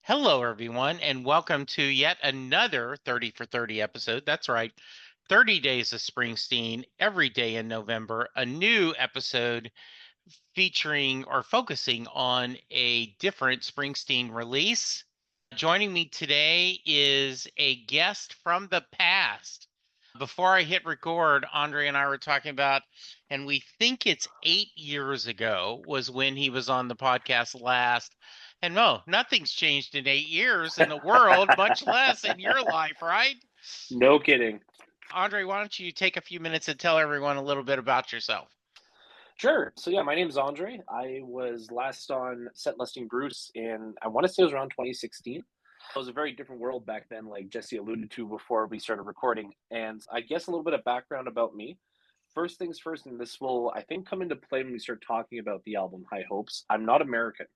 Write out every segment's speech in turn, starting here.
Hello, everyone, and welcome to yet another 30 for 30 episode. That's right, 30 days of Springsteen every day in November, a new episode featuring or focusing on a different Springsteen release. Joining me today is a guest from the past. Before I hit record, Andre and I were talking about, and we think it's 8 years ago was when he was on the podcast last. And no, nothing's changed in 8 years in the world, much less in your life, right? No kidding. Andre, why don't you take a few minutes and tell everyone a little bit about yourself? Sure. So yeah, my name is Andre. I was last on Set Listing Bruce in I want to say it was around 2016. It was a very different world back then, like Jesse alluded to before we started recording. And I guess a little bit of background about me. First things first, and this will I think come into play when we start talking about the album High Hopes. I'm not American.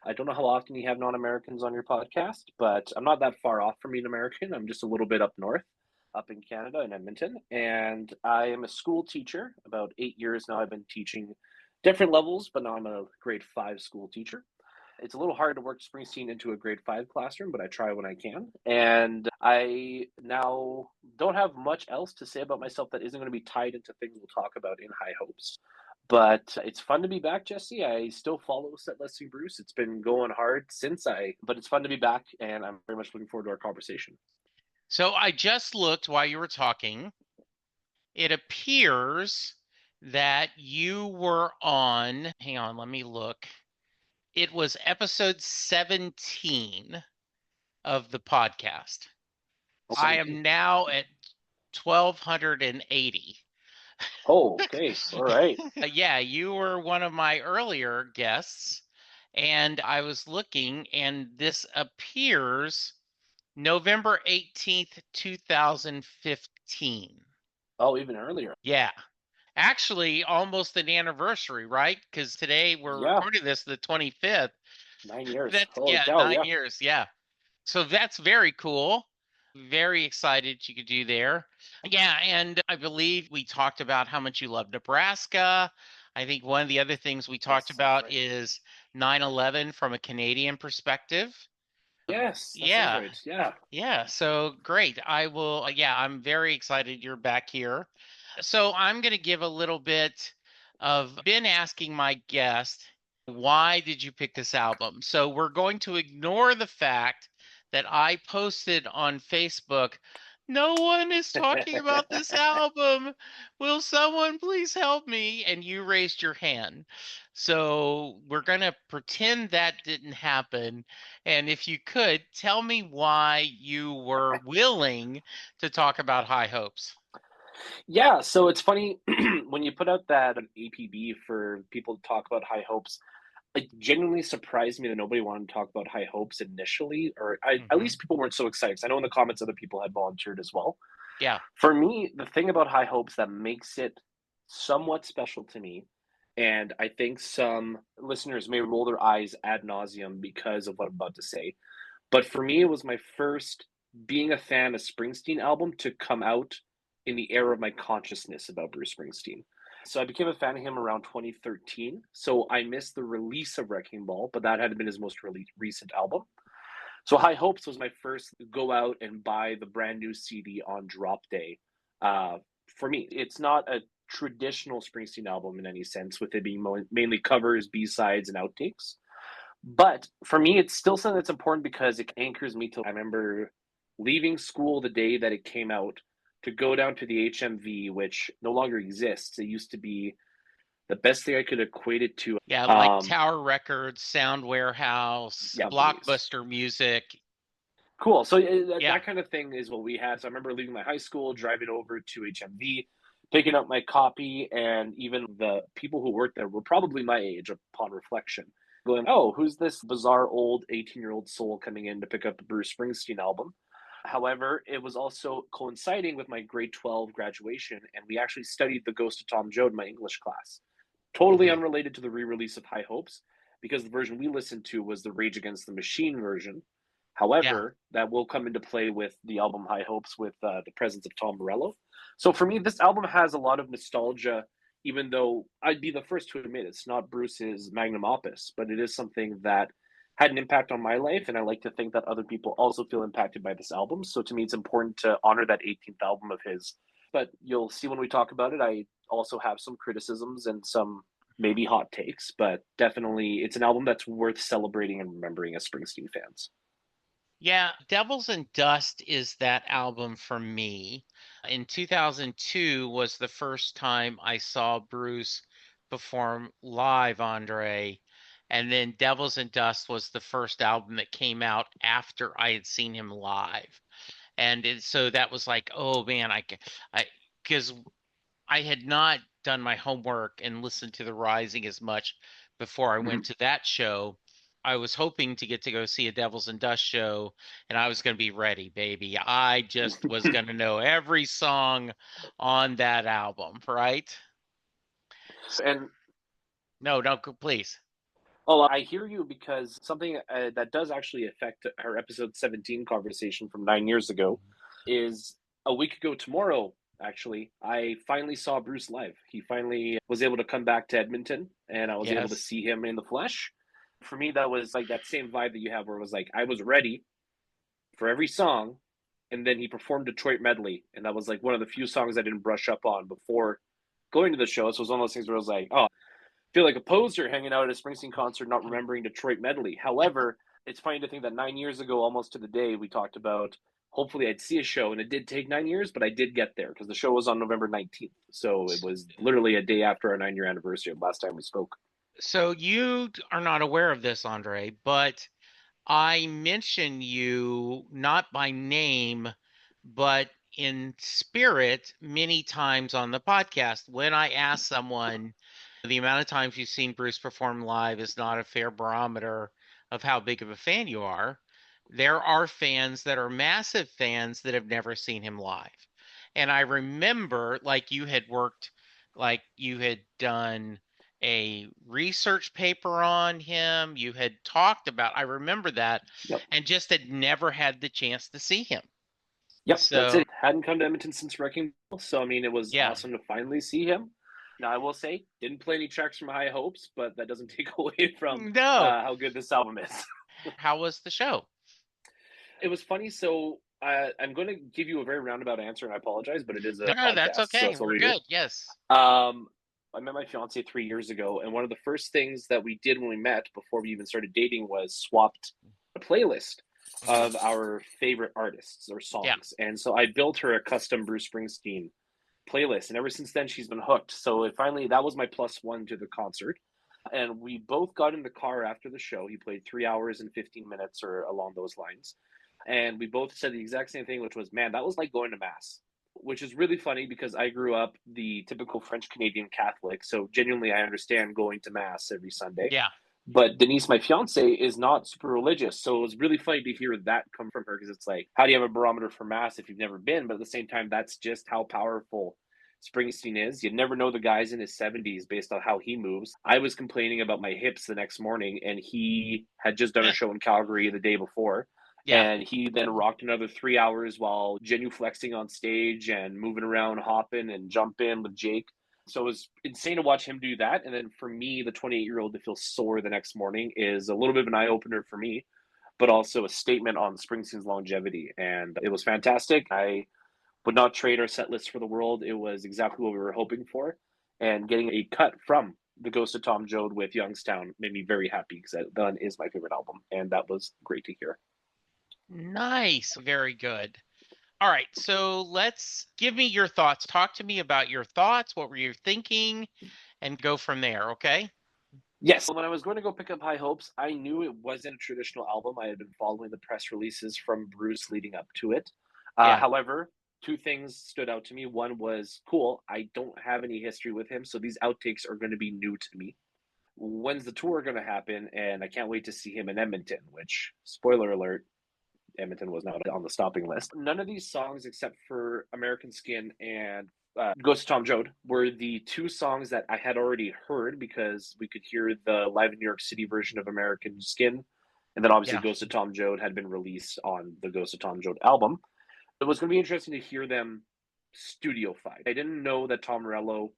I don't know how often you have non-Americans on your podcast, but I'm not that far off from being American. I'm just a little bit up north, up in Canada in Edmonton, and I am a school teacher. About 8 years now, I've been teaching different levels, but now I'm a grade five school teacher. It's a little hard to work Springsteen into a grade five classroom, but I try when I can. And I now don't have much else to say about myself that isn't going to be tied into things we'll talk about in High Hopes. But it's fun to be back, Jesse. I still follow Set Listing Bruce. It's been going hard but it's fun to be back, and I'm very much looking forward to our conversation. So I just looked while you were talking. It appears that you were on, hang on, let me look. It was episode 17 of the podcast. I am now at 1280. Oh, okay. All right. Yeah, you were one of my earlier guests, and I was looking, and this appears November 18th, 2015. Oh, even earlier. Yeah. Actually, almost an anniversary, right? Because today we're Yeah, recording this the 25th. 9 years. That's, Holy yeah, cow. nine Yeah. years. Yeah. So that's very cool. Very excited you could do there. Yeah, and I believe we talked about how much you love Nebraska. I think one of the other things we talked Yes, that's about right. is 9/11 from a Canadian perspective. Yes, that sounds Yeah, right. Yeah. yeah. So great. I will, yeah, I'm very excited you're back here. So I'm going to give a little bit of been asking my guest, why did you pick this album? So we're going to ignore the fact that I posted on Facebook, no one is talking about this album. Will someone please help me? And you raised your hand. So we're going to pretend that didn't happen. And if you could, tell me why you were willing to talk about High Hopes. Yeah, so it's funny when you put out that APB for people to talk about High Hopes. It genuinely surprised me that nobody wanted to talk about High Hopes initially, at Hmm. least people weren't so excited. 'Cause I know in the comments other people had volunteered as well. Yeah. For me, the thing about High Hopes that makes it somewhat special to me, and I think some listeners may roll their eyes ad nauseum because of what I'm about to say, but for me, it was my first being a fan of Springsteen album to come out in the era of my consciousness about Bruce Springsteen. So I became a fan of him around 2013. So I missed the release of Wrecking Ball, but that had been his most recent album. So High Hopes was my first go out and buy the brand new CD on drop day. For me, it's not a traditional Springsteen album in any sense, with it being mainly covers, B-sides, and outtakes. But for me, it's still something that's important because it anchors me to. I remember leaving school the day that it came out to go down to the HMV, which no longer exists. It used to be the best thing I could equate it to. Yeah, like Um, Tower Records, Sound Warehouse, yeah, please. Blockbuster Music. Cool. So Yeah. that kind of thing is what we had. So I remember leaving my high school, driving over to HMV, picking up my copy, and even the people who worked there were probably my age upon reflection. Going, oh, who's this bizarre old 18-year-old soul coming in to pick up the Bruce Springsteen album? However, it was also coinciding with my grade 12 graduation, and we actually studied The Ghost of Tom Joad in my English class. Totally Hmm. unrelated to the re release of High Hopes, because the version we listened to was the Rage Against the Machine version. Yeah. However, that will come into play with the album High Hopes with the presence of Tom Morello. So for me, this album has a lot of nostalgia, even though I'd be the first to admit it's not Bruce's magnum opus, but it is something that had an impact on my life, and I like to think that other people also feel impacted by this album. So to me, it's important to honor that 18th album of his. But you'll see when we talk about it, I also have some criticisms and some maybe hot takes, but definitely it's an album that's worth celebrating and remembering as Springsteen fans. Yeah, Devils and Dust is that album for me. In 2002 was the first time I saw Bruce perform live, Andre. And then Devils and Dust was the first album that came out after I had seen him live. So that was like, oh man, because I had not done my homework and listened to The Rising as much before I Mhm. went to that show. I was hoping to get to go see a Devils and Dust show, and I was going to be ready, baby. I just was going to know every song on that album, right? And No, no, please. oh, I hear you because something that does actually affect our episode 17 conversation from 9 years ago is a week ago tomorrow. Actually, I finally saw Bruce live. He finally was able to come back to Edmonton, and I was able to Yes. see him in the flesh. For me, that was like that same vibe that you have, where it was like I was ready for every song, and then he performed Detroit Medley, and that was like one of the few songs I didn't brush up on before going to the show. So it was one of those things where I was like, oh, feel like a poser hanging out at a Springsteen concert, not remembering Detroit Medley. However, it's funny to think that 9 years ago, almost to the day, we talked about hopefully I'd see a show, and it did take 9 years, but I did get there because the show was on November 19th. So it was literally a day after our 9 year anniversary of last time we spoke. So you are not aware of this, Andre, but I mention you not by name, but in spirit many times on the podcast. When I ask someone, the amount of times you've seen Bruce perform live is not a fair barometer of how big of a fan you are. There are fans that are massive fans that have never seen him live. And I remember, like you had done a research paper on him. You had talked about, I remember that, Yep. and just had never had the chance to see him. Yep, that's So, it. Hadn't come to Edmonton since Wrecking Ball, so I mean, it was yeah. awesome to finally see him. Now, I will say, didn't play any tracks from High Hopes, but that doesn't take away from No. how good this album is. How was the show? It was funny. So I'm going to give you a very roundabout answer, and I apologize, but it is No, a no, that's podcast, so okay. that's what We're we do. good. Yes. I met my fiance 3 years ago, and one of the first things that we did when we met before we even started dating was swapped a playlist Mhm. of our favorite artists or Yeah. songs. And so I built her a custom Bruce Springsteen playlist, and ever since then she's been hooked. So it finally, that was my plus one to the concert. And we both got in the car after the show. He played 3 hours and 15 minutes or along those lines. And we both said the exact same thing, which was, man, that was like going to mass, which is really funny because I grew up the typical French Canadian Catholic. So genuinely, I understand going to mass every Sunday. Yeah. But Denise, my fiance, is not super religious. So it was really funny to hear that come from her because it's like, how do you have a barometer for mass if you've never been? But at the same time, that's just how powerful Springsteen is. You'd never know the guy's in his 70s based on how he moves. I was complaining about my hips the next morning, and he had just done a show in Calgary the day before. Yeah. And he then rocked another 3 hours while genuflexing on stage and moving around, hopping and jumping with Jake. So it was insane to watch him do that. And then for me, the 28-year-old to feel sore the next morning is a little bit of an eye opener for me, but also a statement on Springsteen's longevity. And it was fantastic. I would not trade our set list for the world. It was exactly what we were hoping for. And getting a cut from The Ghost of Tom Joad with Youngstown made me very happy because that is my favorite album. And that was great to hear. Nice. Very good. All right. So let's give me your thoughts. Talk to me about your thoughts. What were you thinking? And go from there. Okay. Yes. When I was going to go pick up High Hopes, I knew it wasn't a traditional album. I had been following the press releases from Bruce leading up to it. Yeah. However, two things stood out to me. One was cool. I don't have any history with him, so these outtakes are going to be new to me. When's the tour going to happen? And I can't wait to see him in Edmonton, which, spoiler alert, Edmonton was not on the stopping list. None of these songs, except for American Skin and Ghost of Tom Joad, were the two songs that I had already heard because we could hear the Live in New York City version of American Skin. And then obviously Yeah. Ghost of Tom Joad had been released on the Ghost of Tom Joad album. It was going to be interesting to hear them studio-fied. I didn't know that Tom Morello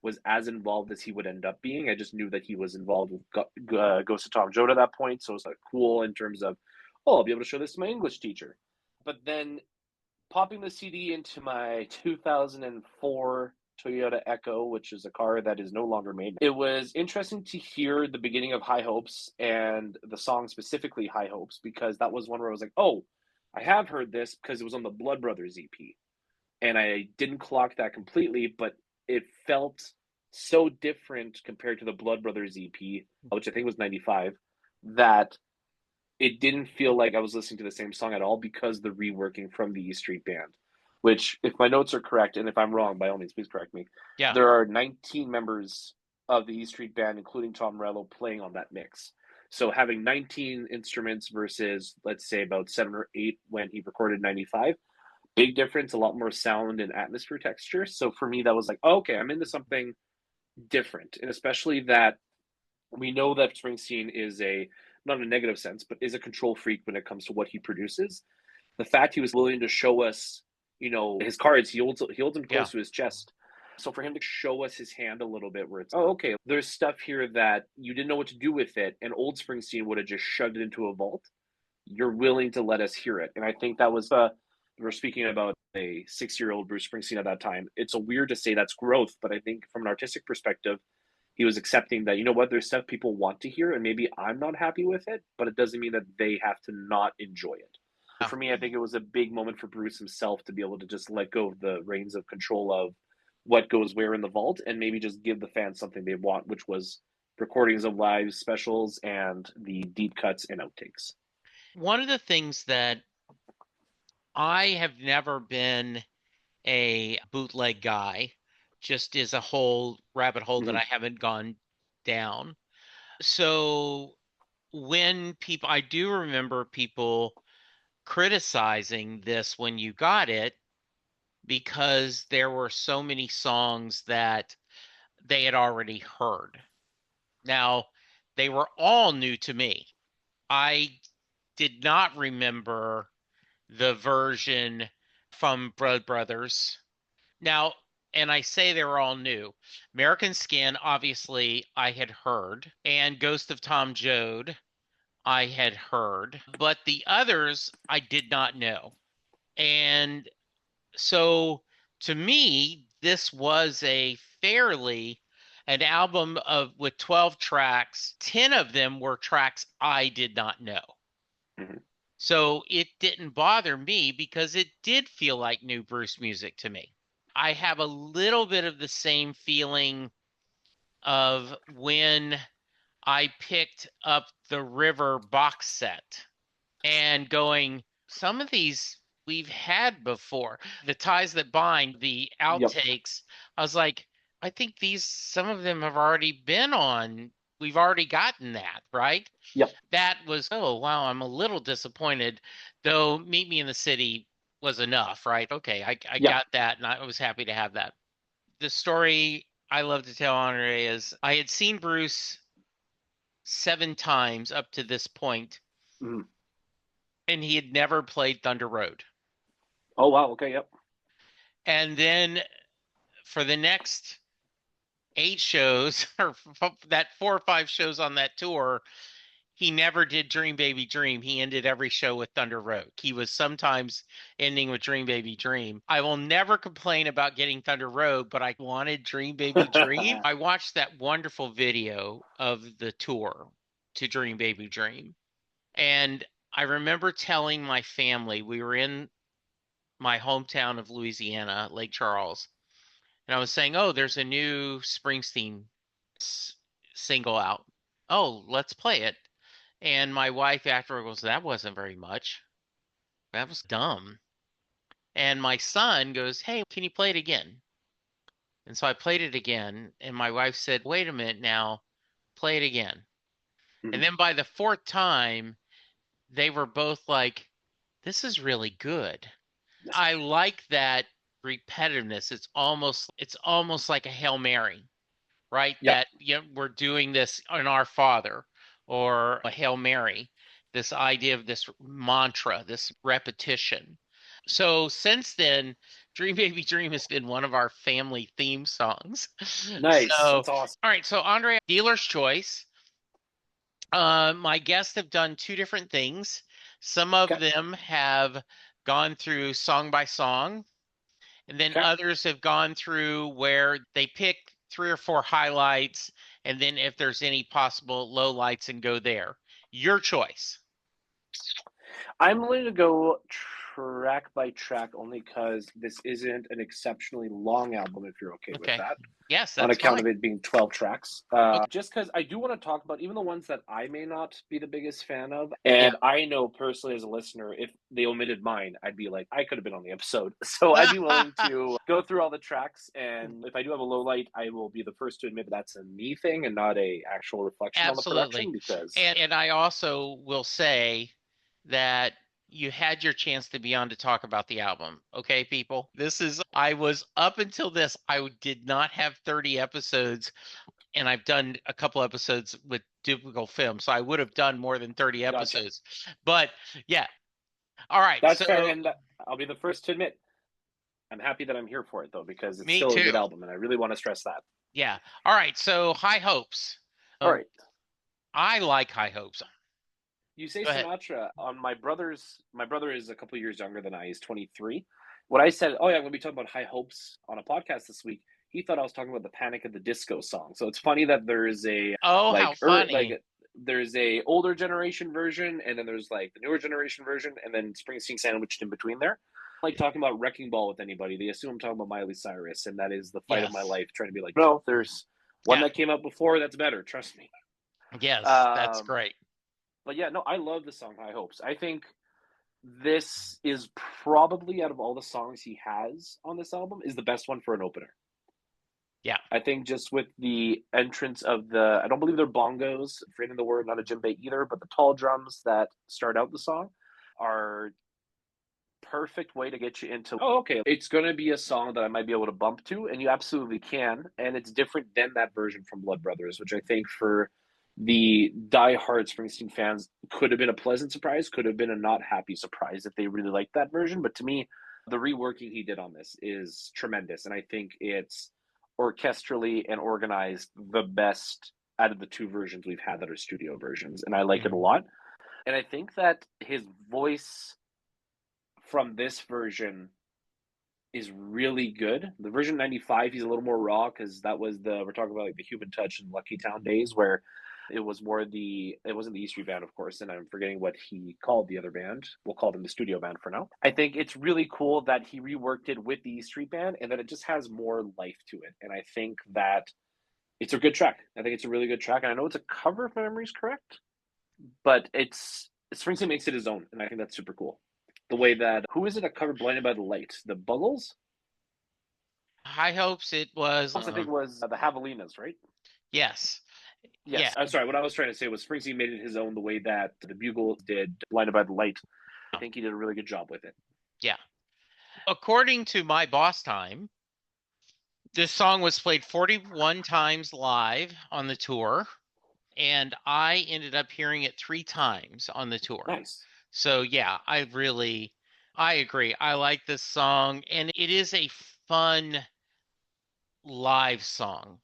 was as involved as he would end up being. I just knew that he was involved with Ghost of Tom Joad at that point, so it was like cool in terms of, oh, I'll be able to show this to my English teacher. But then popping the CD into my 2004 Toyota Echo, which is a car that is no longer made. It was interesting to hear the beginning of High Hopes and the song specifically High Hopes, because that was one where I was like, oh, I have heard this because it was on the Blood Brothers EP. And I didn't clock that completely, but it felt so different compared to the Blood Brothers EP, which I think was 95, that it didn't feel like I was listening to the same song at all because the reworking from the E Street Band. Which, if my notes are correct, and if I'm wrong, by all means, please correct me. Yeah. There are 19 members of the E Street Band, including Tom Morello, playing on that mix. So having 19 instruments versus, let's say, about 7 or 8 when he recorded 95, big difference, a lot more sound and atmosphere texture. So for me, that was like, oh, okay, I'm into something different. And especially that we know that Springsteen is not in a negative sense, but is a control freak when it comes to what he produces. The fact he was willing to show us, his cards, he holds them Yeah. close to his chest. So for him to show us his hand a little bit, where it's, oh, okay, there's stuff here that you didn't know what to do with it, and old Springsteen would have just shoved it into a vault. You're willing to let us hear it, and I think that was we're speaking about a 6-year-old Bruce Springsteen at that time. It's a weird to say that's growth, but I think from an artistic perspective, he was accepting that, there's stuff people want to hear and maybe I'm not happy with it, but it doesn't mean that they have to not enjoy it. Yeah. For me, I think it was a big moment for Bruce himself to be able to just let go of the reins of control of what goes where in the vault and maybe just give the fans something they want, which was recordings of live specials and the deep cuts and outtakes. One of the things that I have never been a bootleg guy, just is a whole rabbit hole that Mm-hmm. I haven't gone down. So I do remember people criticizing this when you got it because there were so many songs that they had already heard. Now, they were all new to me. I did not remember the version from Blood Brothers. Now, and I say they were all new. American Skin, obviously, I had heard, and Ghost of Tom Joad, I had heard, but the others I did not know. And so to me, this was an album with 12 tracks. 10 of them were tracks I did not know. Mm-hmm. So it didn't bother me because it did feel like new Bruce music to me. I have a little bit of the same feeling of when I picked up the River box set and going, some of these we've had before. The Ties That Bind, the Yep. outtakes, I was like, I think some of them have already been on. We've already gotten that, right? Yep. That was, oh, wow, I'm a little disappointed, though Meet Me in the City was enough, right? Okay, I Yep. got that, and I was happy to have that. The story I love to tell, Andre, is I had seen Bruce 7 times up to this point, Mm-hmm. and he had never played Thunder Road. Oh, wow. Okay. Yep. And then for the next 8 shows, or that 4 or 5 shows on that tour, he never did Dream Baby Dream. He ended every show with Thunder Road. He was sometimes ending with Dream Baby Dream. I will never complain about getting Thunder Road, but I wanted Dream Baby Dream. I watched that wonderful video of the tour to Dream Baby Dream. And I remember telling my family, we were in my hometown of Louisiana, Lake Charles, and I was saying, oh, there's a new Springsteen single out. Oh, let's play it. And my wife afterward goes, that wasn't very much. That was dumb. And my son goes, hey, can you play it again? And so I played it again. And my wife said, wait a minute now, play it again. Mm-hmm. And then by the 4th time, they were both like, this is really good. I like that repetitiveness. It's almost like a Hail Mary, right? Yep. That we're doing this in Our Father or a Hail Mary, this idea of this mantra, this repetition. So since then, Dream Baby Dream has been one of our family theme songs. Nice. So, That's awesome. all right. So Andre, dealer's choice. My guests have done two different things. Some of Okay. them have gone through song by song, and then Okay. others have gone through where they pick three or four highlights, and then if there's any possible lowlights, and go there. Your choice. I'm willing to go track by track only because this isn't an exceptionally long album, if you're okay with Okay. that, Yes, on that's account fine. of it being 12 tracks. Okay. Just because I do want to talk about even the ones that I may not be the biggest fan of. Yeah. And I know personally as a listener, if they omitted mine, I'd be like, I could have been on the episode. So I'd be willing to go through all the tracks. And if I do have a low light, I will be the first to admit that that's a me thing and not a actual reflection on the production Absolutely. because And I also will say that you had your chance to be on to talk about the album. Okay, people. This is I was up until this, I did not have 30 episodes, and I've done a couple episodes with Duplical Film, so I would have done more than 30 gotcha. episodes. But yeah. All right. That's fair. So And I'll be the first to admit I'm happy that I'm here for it though, because it's me still a too. good album, and I really want to stress that. Yeah. All right. So High Hopes. All Oh, right, I like High Hopes. you say Go ahead. Sinatra on my brother's. My brother is a couple years younger than I. He's 23. When I said, "Oh yeah, I'm going to be talking about High Hopes" on a podcast this week, he thought I was talking about the Panic at the Disco song. So it's funny that there's a Oh, how like funny. there's a older generation version, and then there's like the newer generation version, and then Springsteen sandwiched in between there. Like talking about Wrecking Ball with anybody, they assume I'm talking about Miley Cyrus, and that is the fight of my Yes. life. Trying to be like, no, there's one Yeah. that came out before that's better. Trust me. Yes. That's Um, great. but yeah, no, I love the song High Hopes. I think this is probably out of all the songs he has on this album is the best one for an opener. Yeah. I think just with the entrance of the, I don't believe they're bongos, forgetting the word, not a djembe either, but the tall drums that start out the song are perfect way to get you into, oh, okay, it's going to be a song that I might be able to bump to, and you absolutely can. And it's different than that version from Blood Brothers, which I think for the die-hard Springsteen fans could have been a pleasant surprise, could have been a not happy surprise if they really liked that version. But to me, the reworking he did on this is tremendous. And I think it's orchestrally and organized the best out of the two versions we've had that are studio versions. And I like it a Mhm. lot. And I think that his voice from this version is really good. The version 95, he's a little more raw because that was we're talking about like the Human Touch and Lucky Town days where it was more it wasn't the E Street Band, of course, and I'm forgetting what he called the other band. We'll call them the studio band for now. I think it's really cool that he reworked it with the E Street Band and that it just has more life to it. And I think that it's a good track. I think it's a really good track. And I know it's a cover if my memory is correct, but it's Springsteen makes it his own, and I think that's super cool. The way that who is it that covered "Blinded by the Light"? The Buggles? High Hopes, it was, I think it was the Javelinas, right? yes. Yeah. Yes, I'm sorry. What I was trying to say was Springsteen made it his own the way that the Bugles did "Blinded by the Light." I think he did a really good job with it. Yeah. According to my boss time, this song was played 41 times live on the tour, and I ended up hearing it 3 times on the tour. Nice. So yeah, I agree. I like this song, and it is a fun live song,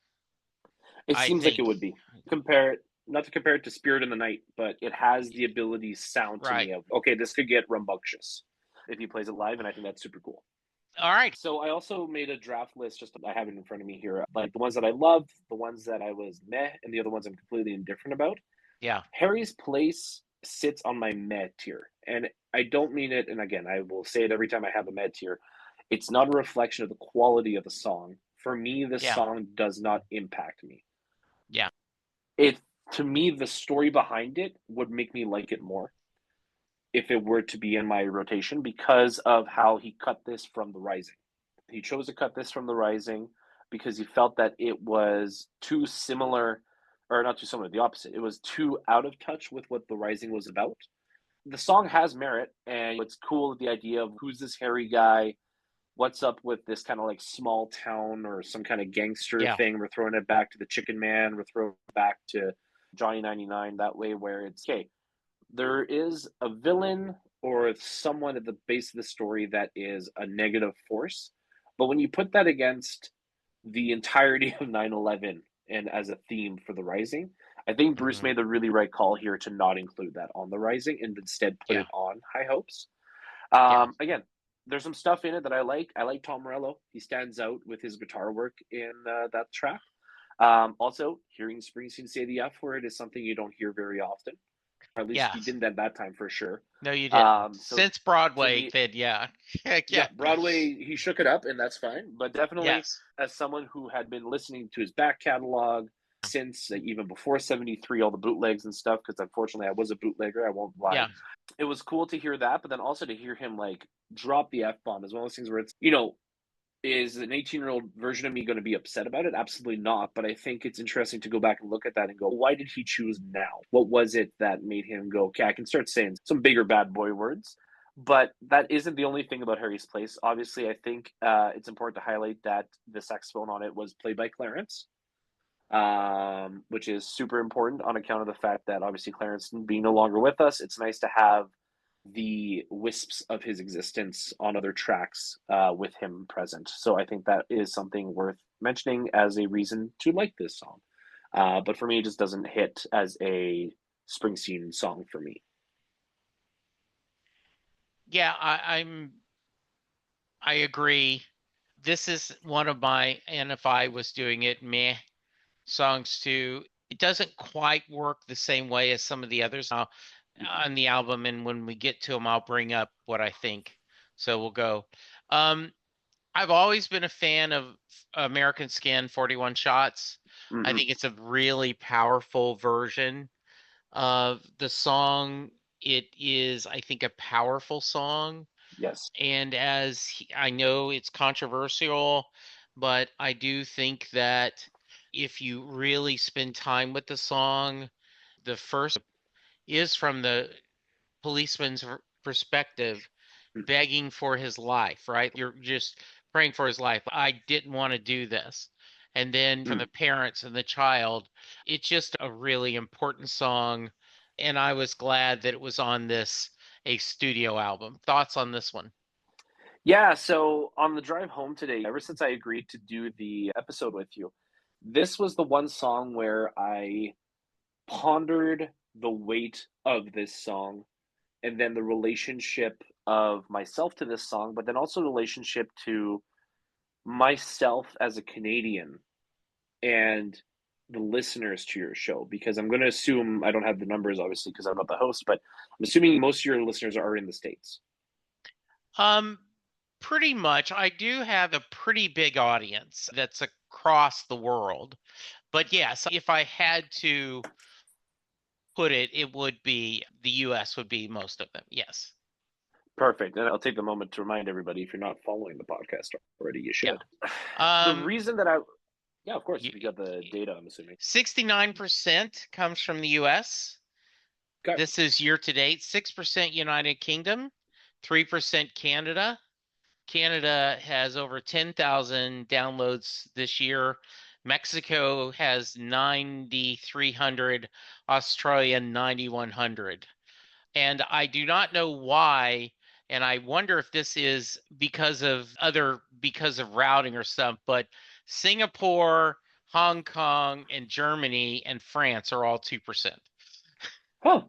It I seems like it think. would be. Compare it, not to compare it to "Spirit in the Night," but it has the ability sound to Right. me of okay, this could get rambunctious if he plays it live, and I think that's super cool. All right. So I also made a draft list. Just I have it in front of me here, like the ones that I loved, the ones that I was meh, and the other ones I'm completely indifferent about. Yeah. Harry's Place sits on my meh tier, and I don't mean it. And again, I will say it every time I have a meh tier. It's not a reflection of the quality of the song. For me, this Yeah. song does not impact me. Yeah. It to me, the story behind it would make me like it more if it were to be in my rotation because of how he cut this from The Rising. He chose to cut this from The Rising because he felt that it was too similar, or not too similar, the opposite. It was too out of touch with what The Rising was about. The song has merit, and it's cool the idea of who's this hairy guy, what's up with this kind of like small town or some kind of gangster Yeah. thing. We're throwing it back to the Chicken Man. We're throwing it back to Johnny 99 that way, where it's okay. There is a villain or someone at the base of the story that is a negative force. But when you put that against the entirety of 9/11 and as a theme for the Rising, I think Bruce Mhm. made the really right call here to not include that on the Rising and instead put Yeah. it on High Hopes. Yeah. Again, there's some stuff in it that I like. I like Tom Morello. He stands out with his guitar work in that track. Also, hearing Springsteen say the F word is something you don't hear very often. Or at least he Yes. didn't at that time for sure. No, you didn't. So Since to Broadway, me, then yeah. Heck yeah, yeah. Broadway, he shook it up, and that's fine. But definitely, Yes. as someone who had been listening to his back catalog since even before '73, all the bootlegs and stuff, because unfortunately I was a bootlegger, I won't lie. Yeah. It was cool to hear that, but then also to hear him like drop the F bomb as one of those things where it's, is an 18-year-old version of me going to be upset about it? Absolutely not. But I think it's interesting to go back and look at that and go, why did he choose now? What was it that made him go, okay, I can start saying some bigger bad boy words? But that isn't the only thing about Harry's Place. Obviously, I think it's important to highlight that the saxophone on it was played by Clarence, which is super important on account of the fact that obviously Clarence being no longer with us, it's nice to have the wisps of his existence on other tracks with him present. So I think that is something worth mentioning as a reason to like this song. But for me, it just doesn't hit as a Springsteen song for me. Yeah, I agree. This is one of my, and if I was doing it, meh songs too. It doesn't quite work the same way as some of the others Mhm. on the album, and when we get to them, I'll bring up what I think. So we'll go. Um, I've always been a fan of American Skin 41 Shots. I Mhm. think it's a really powerful version of the song. It is, I think, a powerful song. Yes. And I know it's controversial, but I do think that if you really spend time with the song, the first is from the policeman's perspective, Mhm. begging for his life, right? You're just praying for his life. I didn't want to do this. And then from the Mhm. parents and the child, it's just a really important song. And I was glad that it was on a studio album. Thoughts on this one? Yeah, so on the drive home today, ever since I agreed to do the episode with you, this was the one song where I pondered the weight of this song and then the relationship of myself to this song, but then also the relationship to myself as a Canadian and the listeners to your show. Because I'm going to assume I don't have the numbers, obviously, because I'm not the host, but I'm assuming most of your listeners are in the States. Um, Pretty much. I do have a pretty big audience that's across the world. But yes, if I had to put it, it would be the US would be most of them. Yes. Perfect. And I'll take the moment to remind everybody if you're not following the podcast already, you Yeah. should. The Um reason that yeah, of course, y- you got the data, I'm assuming. 69% comes from the US. Okay. This is year to date. 6% United Kingdom, 3% Canada. Canada has over 10,000 downloads this year. Mexico has 9,300, Australia 9,100. And I do not know why. And I wonder if this is because of routing or stuff, but Singapore, Hong Kong, and Germany and France are all 2%. Huh.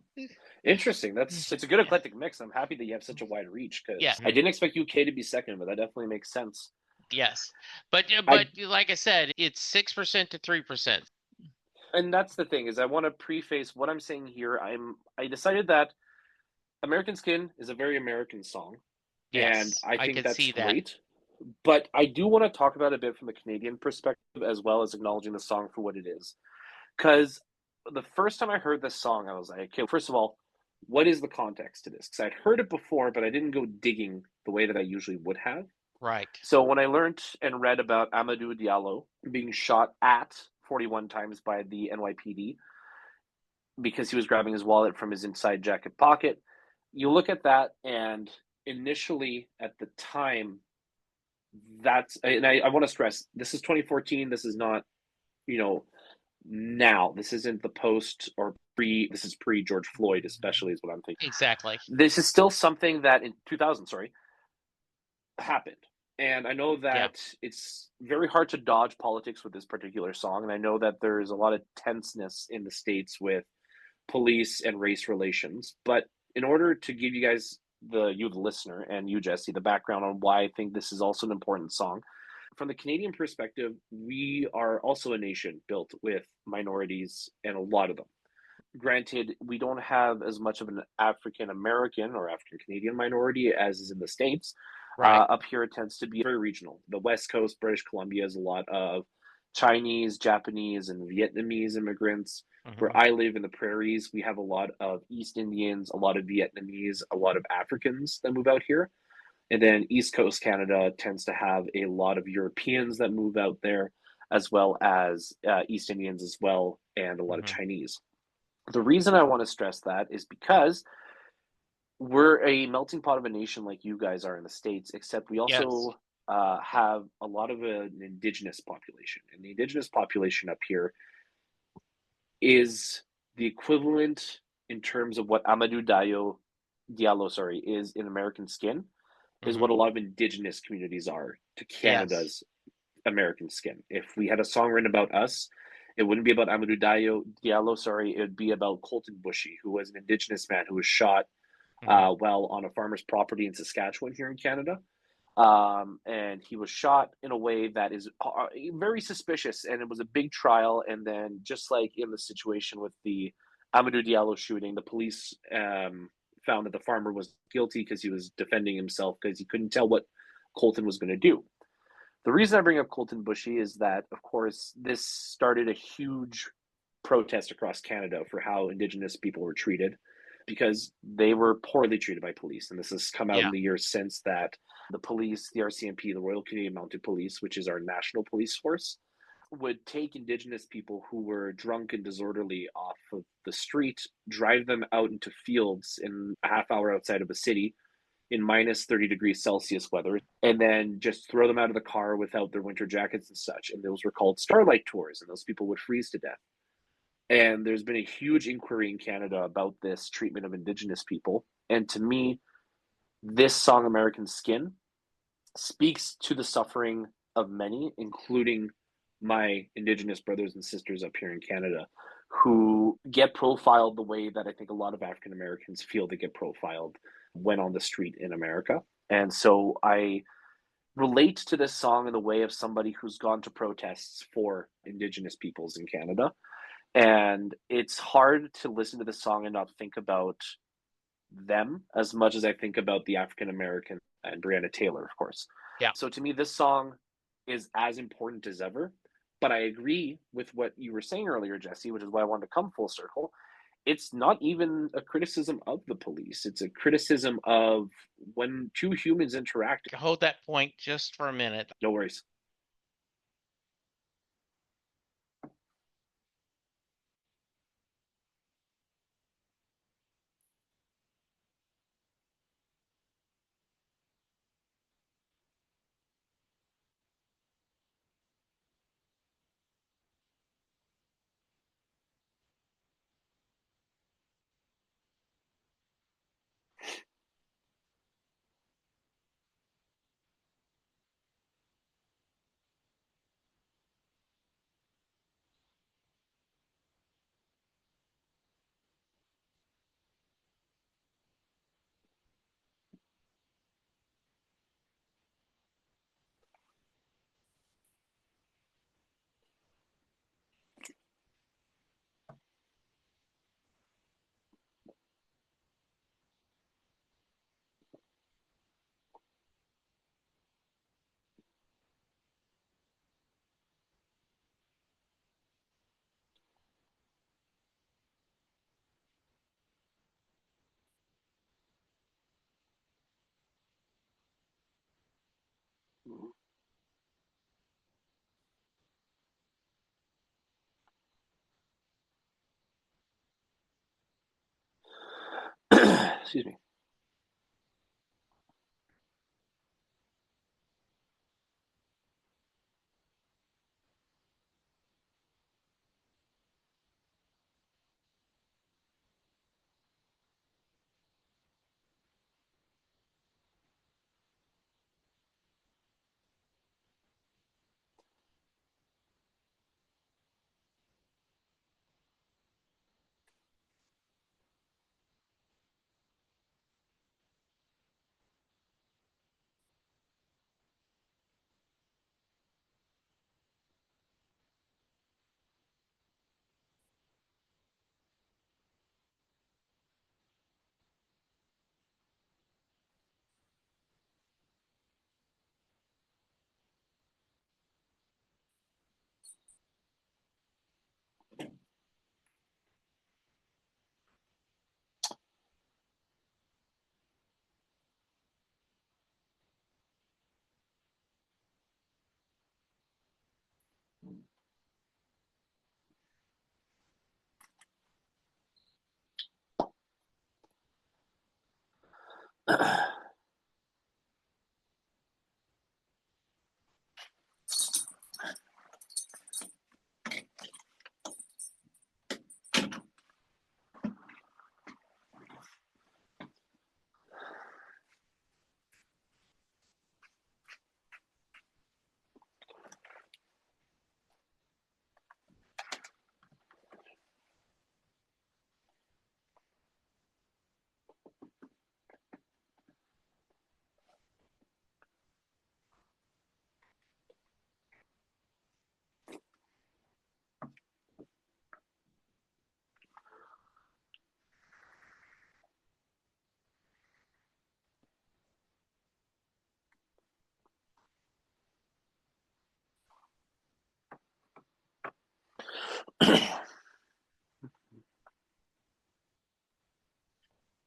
Interesting. It's a good eclectic mix. I'm happy that you have such a wide reach Yeah. because I didn't expect UK to be second, but that definitely makes sense. Yes. But I like I said, it's 6% to 3%. and that's the thing is I want to preface what I'm saying here. I decided that American Skin is a very American song, and Yes, I I think could that's see that. great. But I do want to talk about it a bit from a Canadian perspective as well as acknowledging the song for what it is. Because the first time I heard this song, I was like, okay, first of all, what is the context to this? Because I'd heard it before, but I didn't go digging the way that I usually would have. Right. So when I learned and read about Amadou Diallo being shot at 41 times by the NYPD because he was grabbing his wallet from his inside jacket pocket, you look at that, and initially at the time, and I want to stress this is 2014. This is not, you know, now. This isn't the post or pre. This is pre George Floyd, especially is what I'm thinking. Exactly. This is still something that in 2000, sorry, happened. And I know Yeah. that it's very hard to dodge politics with this particular song. And I know that there's a lot of tenseness in the States with police and race relations. But in order to give you guys, the listener, and you, Jesse, the background on why I think this is also an important song, from the Canadian perspective, we are also a nation built with minorities and a lot of them. Granted, we don't have as much of an African American or African Canadian minority as is in the States. Right. Up here, it tends to be very regional. The West Coast, British Columbia, has a lot of Chinese, Japanese, and Vietnamese immigrants. Where Hmm. I live in the prairies, we have a lot of East Indians, a lot of Vietnamese, a lot of Africans that move out here. And then East Coast Canada tends to have a lot of Europeans that move out there, as well as East Indians as well, and a lot of Hmm. Chinese. The reason I want to stress that is because we're a melting pot of a nation like you guys are in the States, except we Yes. also have a lot of an indigenous population. And the indigenous population up here is the equivalent in terms of what Diallo, sorry, is in American Skin, is Hmm. what a lot of indigenous communities are to Yes. Canada's American Skin. If we had a song written about us, it wouldn't be about Diallo, sorry, it would be about Colton Bushy, who was an indigenous man who was shot Hmm. while on a farmer's property in Saskatchewan here in Canada. And he was shot in a way that is very suspicious, and it was a big trial. And then, just like in the situation with the Amadou Diallo shooting, the police found that the farmer was guilty because he was defending himself because he couldn't tell what Colton was going to do. The reason I bring up Colton Bushy is that, of course, this started a huge protest across Canada for how Indigenous people were treated because they were poorly treated by police. And this has come out Yeah. in the years since that the police, the RCMP, the Royal Canadian Mounted Police, which is our national police force, would take Indigenous people who were drunk and disorderly off of the street, drive them out into fields in a half hour outside of a city in minus 30 degrees Celsius weather, and then just throw them out of the car without their winter jackets and such. And those were called starlight tours, and those people would freeze to death. And there's been a huge inquiry in Canada about this treatment of Indigenous people. And to me, this song, American Skin, speaks to the suffering of many, including my Indigenous brothers and sisters up here in Canada, who get profiled the way that I think a lot of African Americans feel they get profiled when on the street in America. And so I relate to this song in the way of somebody who's gone to protests for Indigenous peoples in Canada. And it's hard to listen to this song and not think about them as much as I think about the African American and Breonna Taylor, of course. Yeah. So to me, this song is as important as ever. But I agree with what you were saying earlier, Jesse, which is why I wanted to come full circle. It's not even a criticism of the police. It's a criticism of when two humans interact. Hold that point just for a minute. No worries. Excuse me.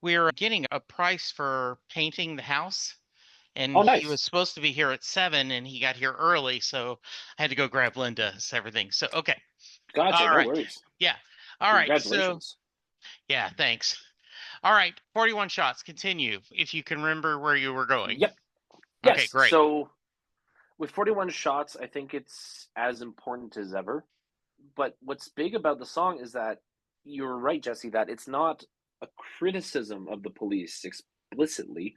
We're getting a price for painting the house, and Oh, he nice. was supposed to be here at 7 and he got here early, so I had to go grab Linda's everything. So okay. Gotcha. All No right. worries. Yeah. All right. So Congratulations. yeah, thanks. All right. 41 shots. Continue if you can remember where you were going. Yep. Okay, Yes. great. So with 41 shots, I think it's as important as ever. But what's big about the song is that you're right, Jesse, that it's not a criticism of the police explicitly,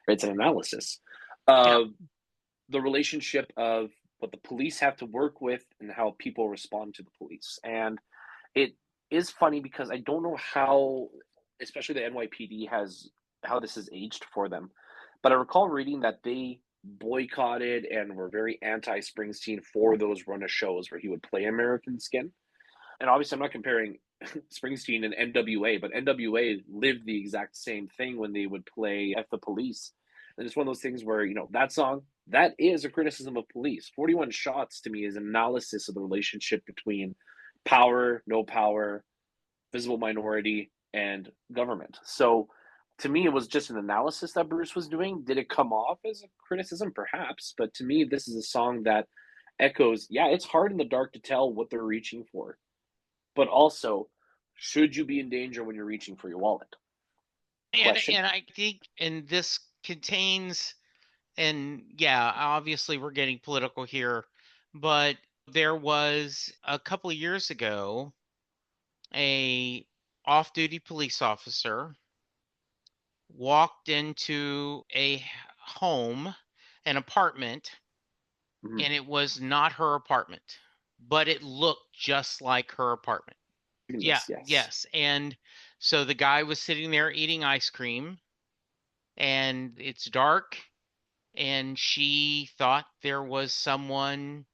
it's an analysis Yeah. of the relationship of what the police have to work with and how people respond to the police. And it is funny because I don't know how, especially the NYPD has how this has aged for them. But I recall reading that they boycotted and were very anti Springsteen for those run of shows where he would play American Skin. And obviously, I'm not comparing Springsteen and NWA, but NWA lived the exact same thing when they would play F the Police. And it's one of those things where, that song, that is a criticism of police. 41 Shots to me is analysis of the relationship between power, no power, visible minority, and government. So to me, it was just an analysis that Bruce was doing. Did it come off as a criticism? Perhaps. But to me, this is a song that echoes, yeah, it's hard in the dark to tell what they're reaching for. But also, should you be in danger when you're reaching for your wallet? And Question. and I think and this contains and yeah, obviously we're getting political here, but there was a couple of years ago a off-duty police officer walked into a home, an apartment, Mhm. and it was not her apartment, but it looked just like her apartment. Yeah, Goodness, yes. yes. And so the guy was sitting there eating ice cream, and it's dark, and she thought there was someone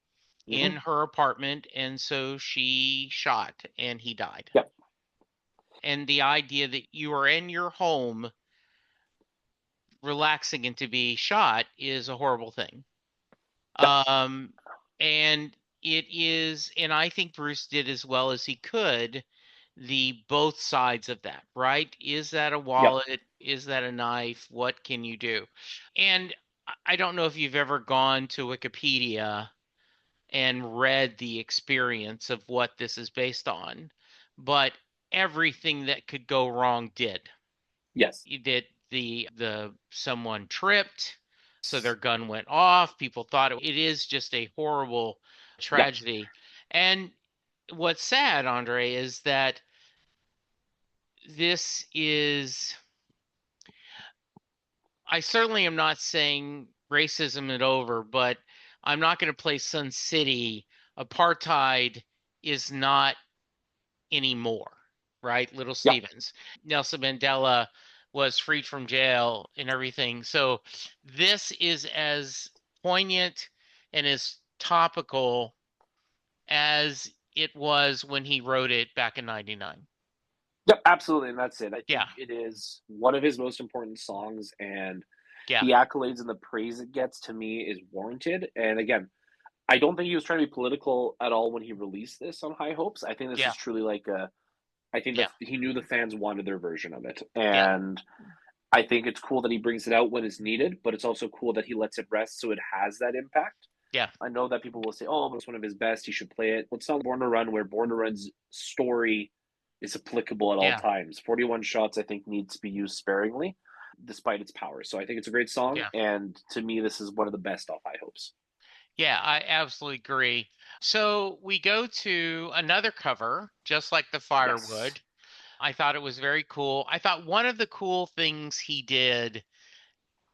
in Hmm. her apartment, and so she shot, and he died. Yep. And the idea that you are in your home relaxing and to be shot is a horrible thing. Yep. Um, and it is, and I think Bruce did as well as he could the both sides of that, right? Is that a Yep. wallet? Is that a knife? What can you do? And I don't know if you've ever gone to Wikipedia and read the experience of what this is based on, but everything that could go wrong did. Yes. You did the someone tripped, so their gun went off. People thought it is just a horrible Yep. tragedy. And what's sad, Andre, is that this is I certainly am not saying racism is over, but I'm not going to play Sun City. Apartheid is not anymore, right? Little Yep. Stevens. Nelson Mandela was freed from jail and everything. So this is as poignant and as topical as it was when he wrote it back in 99. Yep. Absolutely. And that's it. I think Yeah. it is one of his most important songs, and Yeah. the accolades and the praise it gets to me is warranted. And again, I don't think he was trying to be political at all when he released this on High Hopes. I think this Yeah. is truly like a I think that Yeah. he knew the fans wanted their version of it. Yeah. And I think it's cool that he brings it out when it's needed, but it's also cool that he lets it rest so it has that impact. Yeah. I know that people will say, oh, but it's one of his best. He should play it. Well, it's not Born to Run, where Born to Run's story is applicable at all Yeah. times. 41 Shots, I think, needs to be used sparingly, despite its power. So I think it's a great song. Yeah. And to me, this is one of the best off High Hopes. Yeah, I absolutely agree. So we go to another cover, just like the Yes. Firewood. I thought it was very cool. I thought one of the cool things he did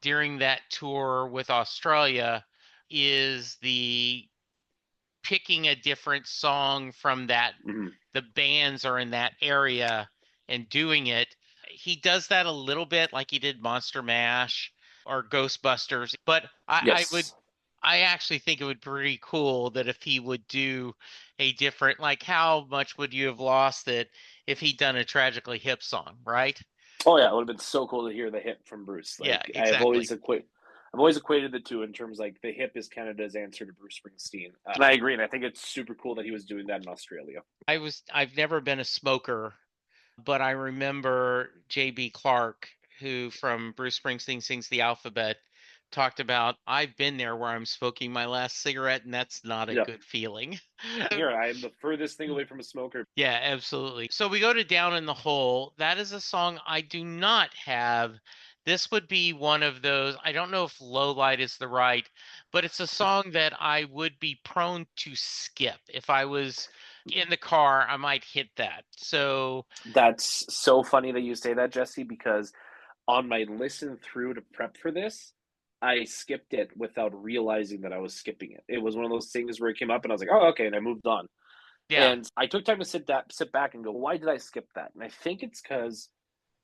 during that tour with Australia is the picking a different song from that Mm-hmm. the bands are in that area and doing it. He does that a little bit like he did Monster Mash or Ghostbusters, but Yes. I actually think it would be pretty cool that if he would do a different, like how much would you have lost it if he'd done a Tragically Hip song, right? Oh, yeah. It would have been so cool to hear the hit from Bruce. Yeah, Like, I've always exactly. I've always equated the two in terms like the hip is Canada's answer to Bruce Springsteen. And I agree. And I think it's super cool that he was doing that in Australia. I've never been a smoker, but I remember J.B. Clark, who from Bruce Springsteen Sings the Alphabet, talked about, I've been there where I'm smoking my last cigarette, and that's not a Yeah. good feeling. Here, I am the furthest thing away from a smoker. Yeah, absolutely. So we go to Down in the Hole. That is a song I do not have. This would be one of those, I don't know if low light is the right, but it's a song that I would be prone to skip. If I was in the car, I might hit that. So, That's so funny that you say that, Jesse, because on my listen through to prep for this, I skipped it without realizing that I was skipping it. It was one of those things where it came up and I was like, oh, okay, and I moved on. yeah, And I took time to sit back and go, why did I skip that? And I think it's because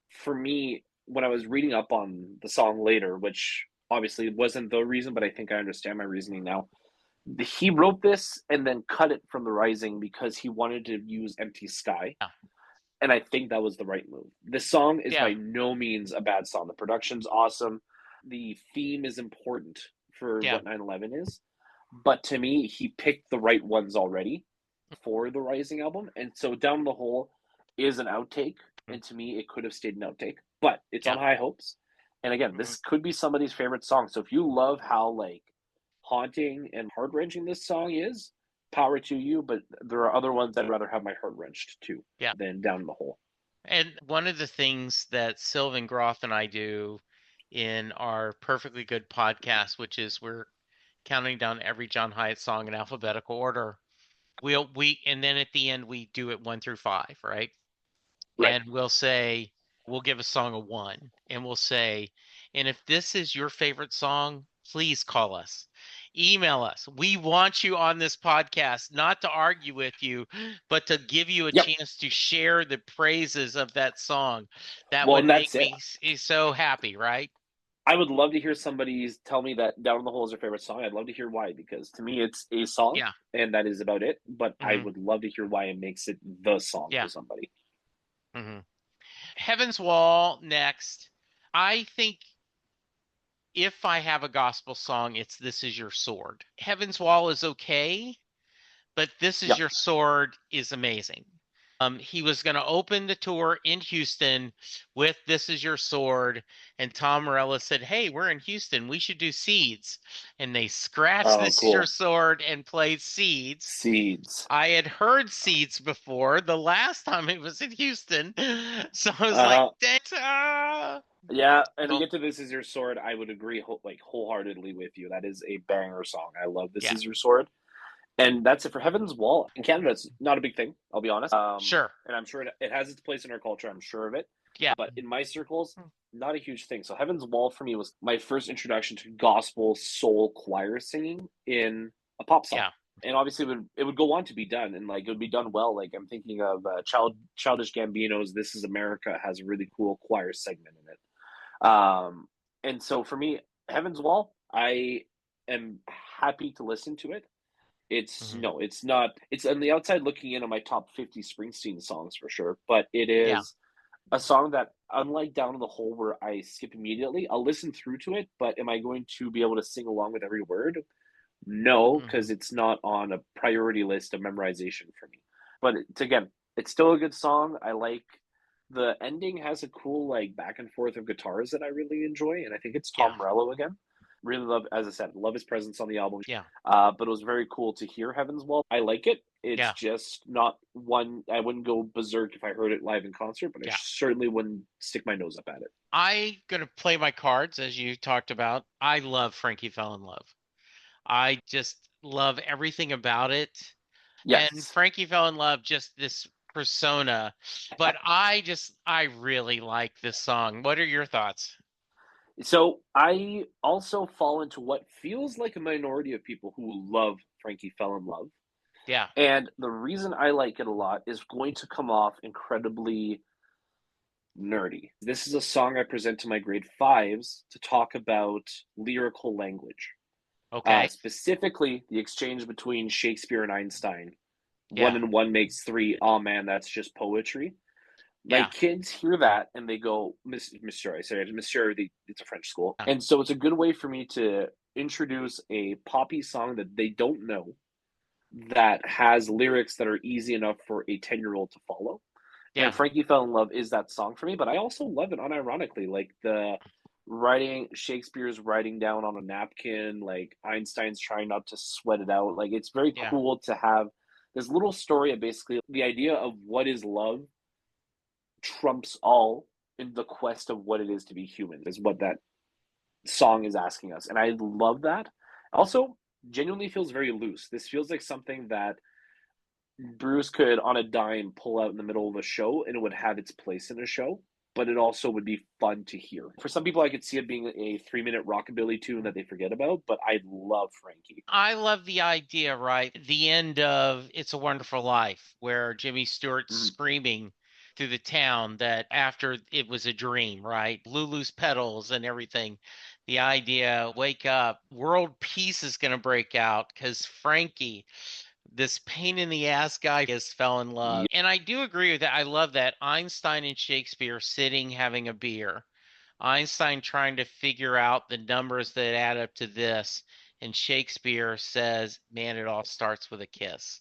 for me, when I was reading up on the song later, which obviously wasn't the reason, but I think I understand my reasoning now. He wrote this and then cut it from The Rising because he wanted to use Empty Sky. yeah, And I think that was the right move. This song is yeah, by no means a bad song. The production's awesome. The theme is important for yeah. what 9/11 is. But to me, he picked the right ones already for the Rising album. And so Down the Hole is an outtake. Mm, And to me, it could have stayed an outtake. But it's on yeah. high hopes. And again, Mhm. this could be somebody's favorite song. So if you love how like haunting and heart wrenching this song is, power to you. But there are other ones that I'd rather have my heart wrenched too Yeah. than Down the Hole. And one of the things that Sylvan Groth and I do in our Perfectly Good podcast, which is we're counting down every John Hyatt song in alphabetical order. We and then at the end we do it 1 through 5, right? Right. And we'll give a song a 1, and we'll say, and if this is your favorite song, please call us. Email us. We want you on this podcast, not to argue with you, but to give you a Yep. chance to share the praises of that song. That Well, would and make that's it. me so happy, right? I would love to hear somebody tell me that Down the Hole is their favorite song. I'd love to hear why, because to me it's a song Yeah. and that is about it. But I Hmm. would love to hear why it makes it the song Yeah. to somebody. Hmm. Heaven's Wall next. I think if I have a gospel song, it's This Is Your Sword. Heaven's Wall is okay, but This Is Yep. Your Sword is amazing. He was going to open the tour in Houston with This Is Your Sword, and Tom Morello said, hey, we're in Houston. We should do Seeds. And they scratched Oh, This Is Your cool. Sword and played Seeds. Seeds. I had heard Seeds before the last time it was in Houston. So I was like, Uh-huh. ah. Yeah, and to Well, get to This Is Your Sword, I would agree like wholeheartedly with you. That is a banger song. I love This yeah, Is Your Sword. And that's it for Heaven's Wall. In Canada, it's not a big thing, I'll be honest. sure. And I'm sure it has its place in our culture. I'm sure of it. Yeah. But in my circles, not a huge thing. So Heaven's Wall for me was my first introduction to gospel soul choir singing in a pop song. Yeah. And obviously, it would go on to be done, and like it would be done well. Like I'm thinking of Childish Gambino's "This Is America" has a really cool choir segment in it. And so for me, Heaven's Wall, I am happy to listen to it. It's Hmm. no, it's not. It's on the outside looking in on my top 50 Springsteen songs for sure, but it Yeah. is a song that, unlike Down in the Hole, where I skip immediately, I'll listen through to it. But am I going to be able to sing along with every word? No, Hmm. because it's not on a priority list of memorization for me. But again, it's still a good song. I like the ending has a cool like back and forth of guitars that I really enjoy, and I think it's Yeah. Tom Morello again. Really love, as I said, love his presence on the album. Yeah. But it was very cool to hear Heaven's Wall. I like it. It's Yeah. just not one I wouldn't go berserk if I heard it live in concert, but I Yeah. certainly wouldn't stick my nose up at it. I gonna play my cards as you talked about. I love Frankie Fell in Love. I just love everything about it. And Yes. Frankie Fell in Love, just this persona. But I really like this song. What are your thoughts? So I also fall into what feels like a minority of people who love Frankie Fell in Love. Yeah. And the reason I like it a lot is going to come off incredibly nerdy. This is a song I present to my grade fives to talk about lyrical language, Okay. specifically the exchange between Shakespeare and Einstein. One Yeah. and one makes three. Oh man, that's just poetry. Yeah. Like kids hear that and they go, Monsieur, I said, Monsieur, it's a French school. Yeah. And so it's a good way for me to introduce a poppy song that they don't know that has lyrics that are easy enough for a 10-year-old to follow. And Yeah. Frankie Fell in Love is that song for me, but I also love it unironically. Like the writing, Shakespeare's writing down on a napkin, like Einstein's trying not to sweat it out. Like it's very Yeah. cool to have this little story of basically the idea of what is love trumps all in the quest of what it is to be human, is what that song is asking us. And I love that. Also, genuinely feels very loose. This feels like something that Bruce could, on a dime, pull out in the middle of a show and it would have its place in a show, but it also would be fun to hear. For some people, I could see it being a 3-minute rockabilly tune that they forget about, but I love Frankie. I love the idea, right? The end of It's a Wonderful Life, where Jimmy Stewart's Mhm. screaming through the town that after it was a dream, right? Lulu's petals and everything. The idea, wake up, world peace is going to break out because Frankie, this pain in the ass guy, has fell in love. Yeah, And I do agree with that. I love that Einstein and Shakespeare sitting having a beer. Einstein trying to figure out the numbers that add up to this. And Shakespeare says, man, it all starts with a kiss.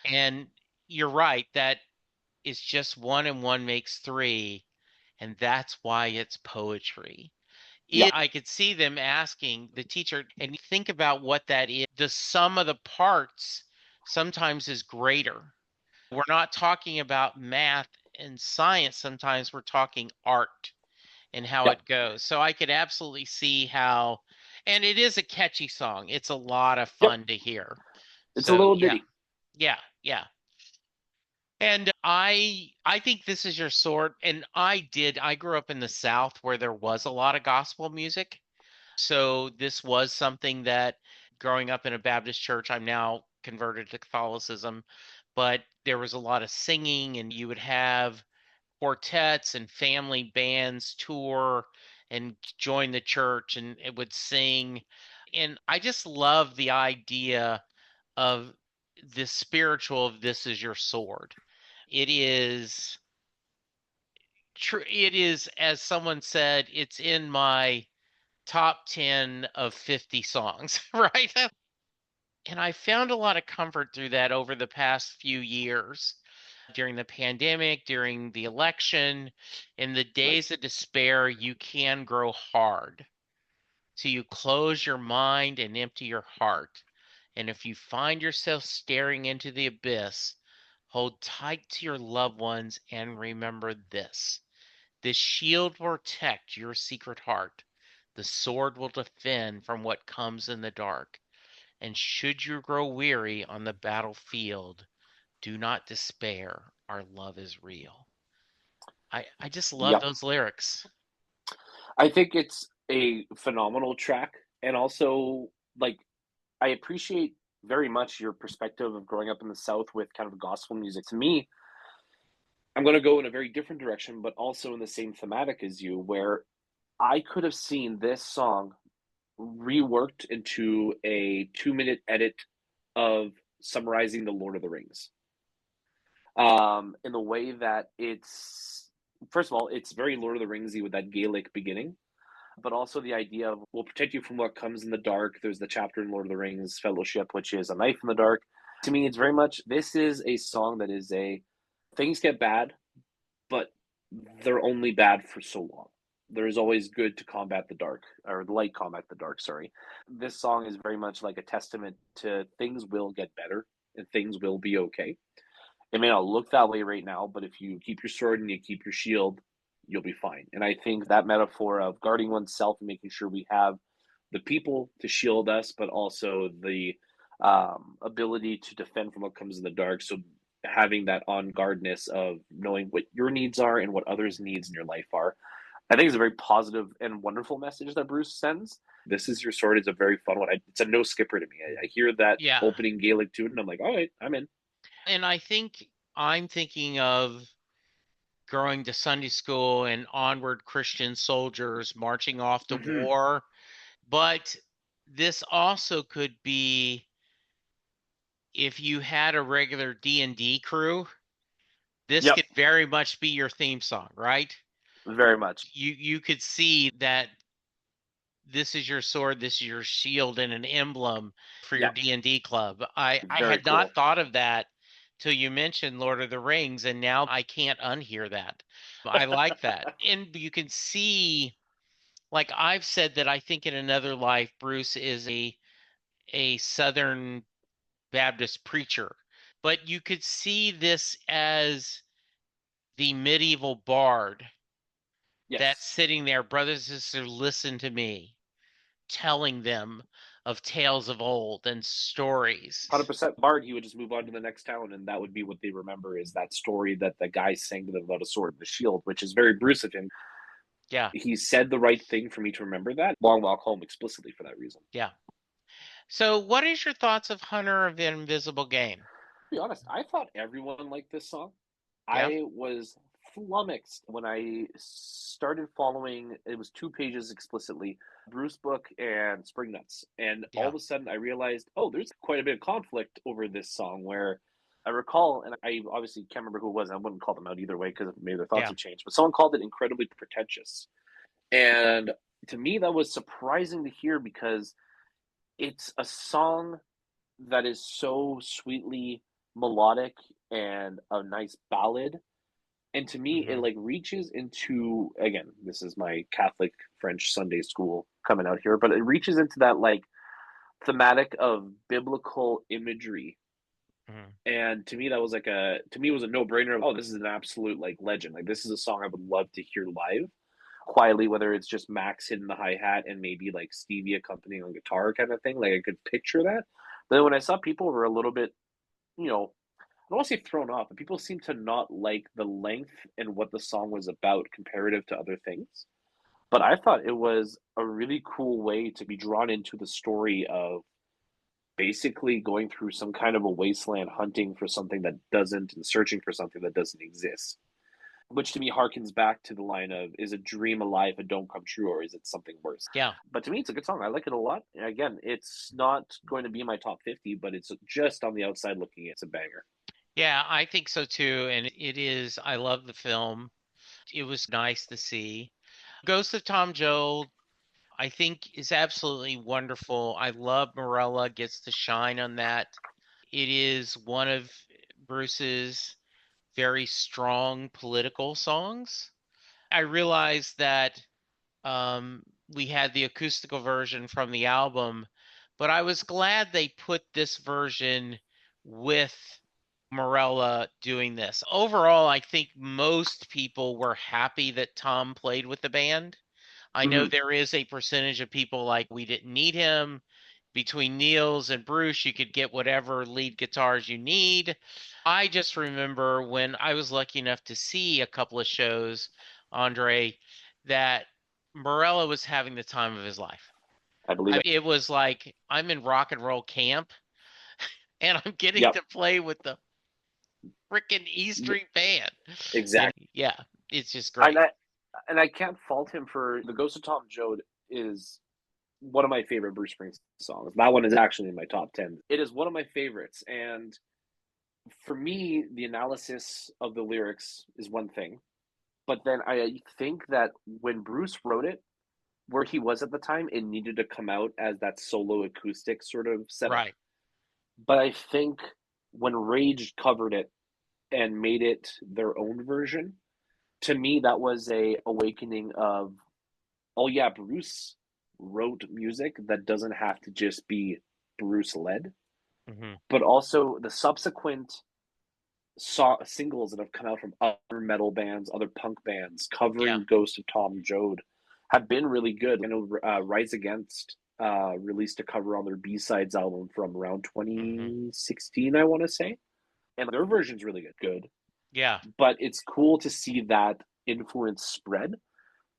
And you're right. That is just one and one makes three. And that's why it's poetry. yeah, I could see them asking the teacher, and think about what that is. The sum of the parts sometimes is greater. We're not talking about math and science. Sometimes we're talking art and how yeah, it goes. So I could absolutely see how, and it is a catchy song. It's a lot of yep. fun to hear. It's a So little yeah, ditty. yeah, yeah. And I think this is your sort. And I grew up in the South where there was a lot of gospel music. So this was something that growing up in a Baptist church, I'm now converted to Catholicism, but there was a lot of singing and you would have quartets and family bands tour and join the church and it would sing. And I just love the idea of the spiritual of this is your sword. It is true. It is, as someone said, it's in my top 10 of 50 songs, right? And I found a lot of comfort through that over the past few years during the pandemic, during the election, in the Right. days of despair, you can grow hard. So you close your mind and empty your heart. And if you find yourself staring into the abyss, hold tight to your loved ones and remember this. This shield will protect your secret heart. The sword will defend from what comes in the dark. And should you grow weary on the battlefield, do not despair. Our love is real. I just love Yep. those lyrics. I think it's a phenomenal track. And also, like, I appreciate very much your perspective of growing up in the South with kind of gospel music. To me, I'm going to go in a very different direction, but also in the same thematic as you, where I could have seen this song reworked into a 2-minute edit of summarizing the Lord of the Rings. In the way that it's, first of all, it's very Lord of the Ringsy with that Gaelic beginning, but also the idea of we'll protect you from what comes in the dark. There's the chapter in Lord of the Rings Fellowship, which is a knife in the dark. To me, it's very much this is a song that is a things get bad, but they're only bad for so long. There is always good to combat the dark, or the light combat the dark, sorry. This song is very much like a testament to things will get better and things will be okay. It may not look that way right now, but if you keep your sword and you keep your shield, you'll be fine. And I think that metaphor of guarding oneself and making sure we have the people to shield us, but also the ability to defend from what comes in the dark. So having that on guardness of knowing what your needs are and what others' needs in your life are. I think it's a very positive and wonderful message that Bruce sends. This is your sword is a very fun one. It's a no skipper to me. I hear that Yeah. opening Gaelic tune and I'm like, all right, I'm in. And I think I'm thinking of going to Sunday school and onward Christian soldiers marching off to Mm-hmm. war. But this also could be if you had a regular D&D crew this Yep, could very much be your theme song, right? very much. You could see that this is your sword, this is your shield, and an emblem for your Yeah, D&D club. I very had not cool. thought of that till you mentioned Lord of the Rings, and now I can't unhear that. I like that. And you can see, like I've said, that I think in another life, Bruce is a Southern Baptist preacher. But you could see this as the medieval bard that's Yes, sitting there, brothers and sisters, listen to me, telling them of tales of old and stories. 100% Bard. He would just move on to the next town, and that would be what they remember is that story that the guy sang to them about a sword and a shield, which is very Bruce of him. Yeah, He said the right thing for me to remember that. Long Walk Home explicitly for that reason. yeah. So, what is your thoughts of Hunter of the Invisible Game? To be honest, I thought everyone liked this song. Yeah, I was flummoxed when I started following. It was 2 pages explicitly, Bruce Book and Spring Nuts, and all yeah, of a sudden I realized, oh, there's quite a bit of conflict over this song. Where I recall, and I obviously can't remember who it was. I wouldn't call them out either way because maybe their thoughts yeah. have changed. But someone called it incredibly pretentious, and to me that was surprising to hear because it's a song that is so sweetly melodic and a nice ballad. And to me, it Hmm. like reaches into, again, this is my Catholic French Sunday school coming out here, but it reaches into that like thematic of biblical imagery. Hmm. And to me, that was like to me, it was a no brainer. Oh, this is an absolute like legend. Like, this is a song I would love to hear live quietly, whether it's just Max hitting the hi hat and maybe like Stevie accompanying on guitar kind of thing. Like, I could picture that. But then when I saw people were a little bit, you know, I don't want to say thrown off, but people seem to not like the length and what the song was about comparative to other things. But I thought it was a really cool way to be drawn into the story of basically going through some kind of a wasteland hunting for something that doesn't and searching for something that doesn't exist. Which to me harkens back to the line of, is a dream a lie if it don't come true, or is it something worse? Yeah, But to me, it's a good song. I like it a lot. And again, it's not going to be in my top 50, but it's just on the outside looking, it's a banger. yeah. I think so too. And it is. I love the film. It was nice to see. Ghost of Tom Joad, I think, is absolutely wonderful. I love Morella gets to shine on that. It is one of Bruce's very strong political songs. I realized that we had the acoustical version from the album, but I was glad they put this version with Morella doing this. Overall, I think most people were happy that Tom played with the band. I know Mm-hmm. there is a percentage of people like we didn't need him. Between Niels and Bruce, you could get whatever lead guitars you need. I just remember when I was lucky enough to see a couple of shows, Andre, that Morello was having the time of his life. I believe it. It was like I'm in rock and roll camp and I'm getting Yep. to play with the freaking E Street band. And Exactly. yeah, it's just And great. I can't fault him for the Ghost of Tom Joad is one of my favorite Bruce Springsteen songs. That one is actually in my top 10. It is one of my favorites. And for me, the analysis of the lyrics is one thing. But then I think that when Bruce wrote it, where he was at the time, it needed to come out as that solo acoustic sort of setup. Right. But I think when Rage covered it and made it their own version, to me that was a awakening of, oh yeah, Bruce wrote music that doesn't have to just be Bruce led, Hmm. but also the subsequent singles that have come out from other metal bands, other punk bands Yeah. covering Ghost of Tom Joad have been really good. I know Rise Against released a cover on their B sides album from around Hmm. 2016, I want to say, and their version's really good. Yeah. But it's cool to see that influence spread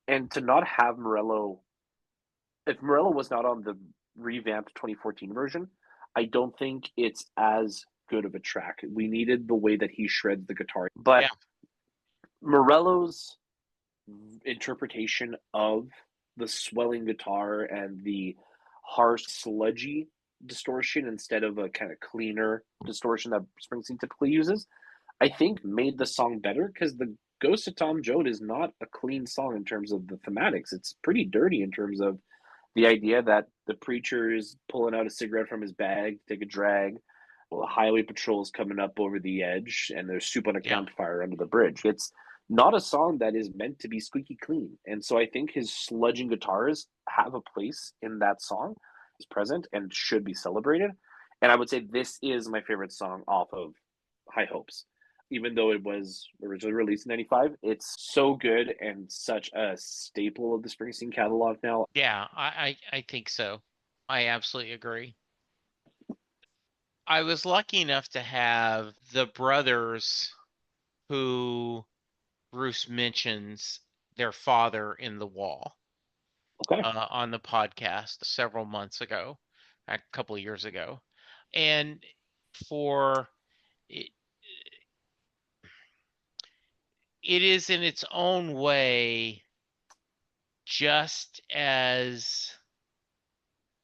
and to not have Morello. If Morello was not on the revamped 2014 version, I don't think it's as good of a track. We needed the way that he shreds the guitar. But Yeah. Morello's interpretation of the swelling guitar and the harsh, sludgy distortion instead of a kind of cleaner distortion that Springsteen typically uses, I think made the song better because the Ghost of Tom Joad is not a clean song in terms of the thematics. It's pretty dirty in terms of the idea that the preacher is pulling out a cigarette from his bag to take a drag. Well, the highway patrol is coming up over the edge, and there's soup on a Yeah. campfire under the bridge. It's not a song that is meant to be squeaky clean, and so I think his sludging guitars have a place in that song. Is present and should be celebrated. And I would say this is my favorite song off of High Hopes. Even though it was originally released in '95, it's so good and such a staple of the Springsteen catalog now. Yeah, I think so. I absolutely agree. I was lucky enough to have the brothers who Bruce mentions their father in The Wall Okay. on the podcast several months ago, a couple of years ago. And for it, it is in its own way just as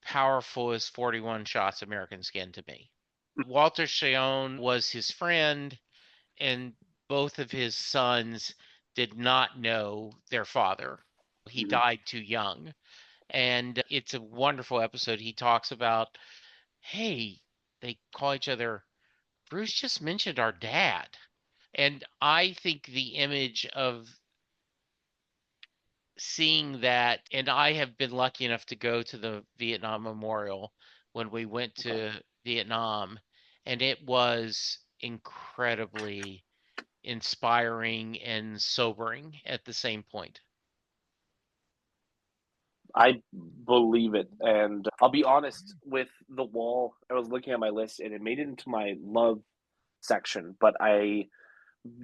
powerful as 41 Shots American Skin to me. Walter Cheon was his friend, and both of his sons did not know their father. He Mm-hmm. died too young. And it's a wonderful episode. He talks about, hey, they call each other, Bruce just mentioned our dad. And I think the image of seeing that, and I have been lucky enough to go to the Vietnam Memorial when we went Okay. to Vietnam, and it was incredibly inspiring and sobering at the same point. I believe it. And I'll be honest with The Wall. I was looking at my list and it made it into my love section, but I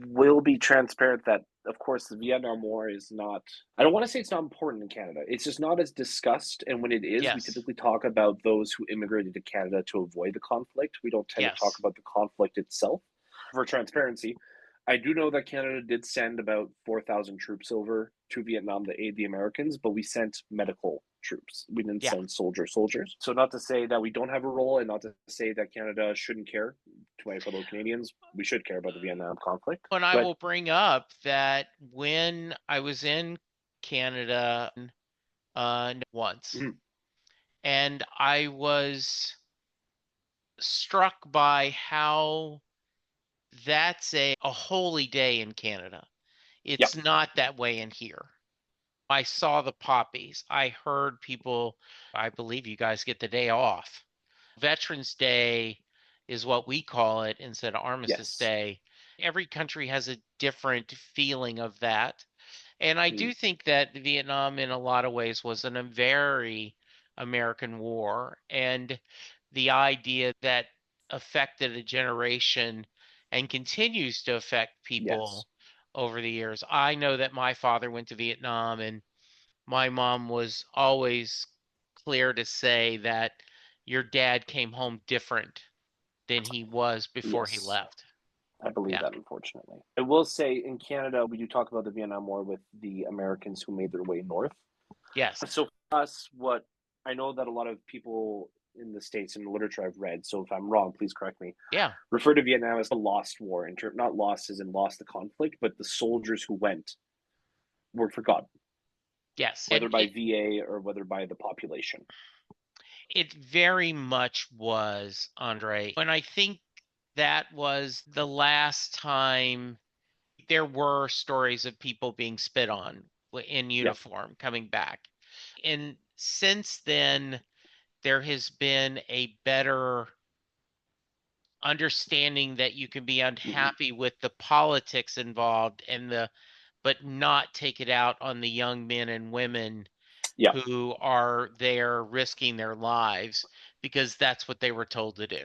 will be transparent that, of course, the Vietnam War is not, I don't want to say it's not important in Canada. It's just not as discussed. And when it is, we Yes, typically talk about those who immigrated to Canada to avoid the conflict. We don't tend to talk yes, about the conflict itself. For transparency, I do know that Canada did send about 4,000 troops over to Vietnam to aid the Americans, but we sent medical troops. We didn't yeah. send soldiers. So not to say that we don't have a role and not to say that Canada shouldn't care. To my fellow Canadians, we should care about the Vietnam conflict. And I But will bring up that when I was in Canada once, mm, and I was struck by how that's a holy day in Canada. yeah, It's not that way in here. I saw the poppies. I heard people, I believe you guys get the day off. Veterans Day is what we call it instead of Armistice yes, Day. Every country has a different feeling of that. And I mm, do think that Vietnam, in a lot of ways, was a very American war. And the idea that affected a generation and continues to affect yes, people over the years. I know that my father went to Vietnam, and my mom was always clear to say that your dad came home different than he was before he yes. left. I believe Yeah. that, unfortunately. I will say in Canada, we do talk about the Vietnam War with the Americans who made their way north. Yes. So for us, what I know that a lot of people in the States and the literature I've read, so if I'm wrong, please correct me, Yeah. refer to Vietnam as the lost war, not lost as in lost the conflict, but the soldiers who went were forgotten, Yes. whether And by it VA or whether by the population. it very much was, Andre. And I think that was the last time there were stories of people being spit on in Yeah. uniform coming back. And since then, there has been a better understanding that you can be Mm-hmm. unhappy with the politics involved and the but not take it out on the young men and women Yeah. who are there risking their lives because that's what they were told to do.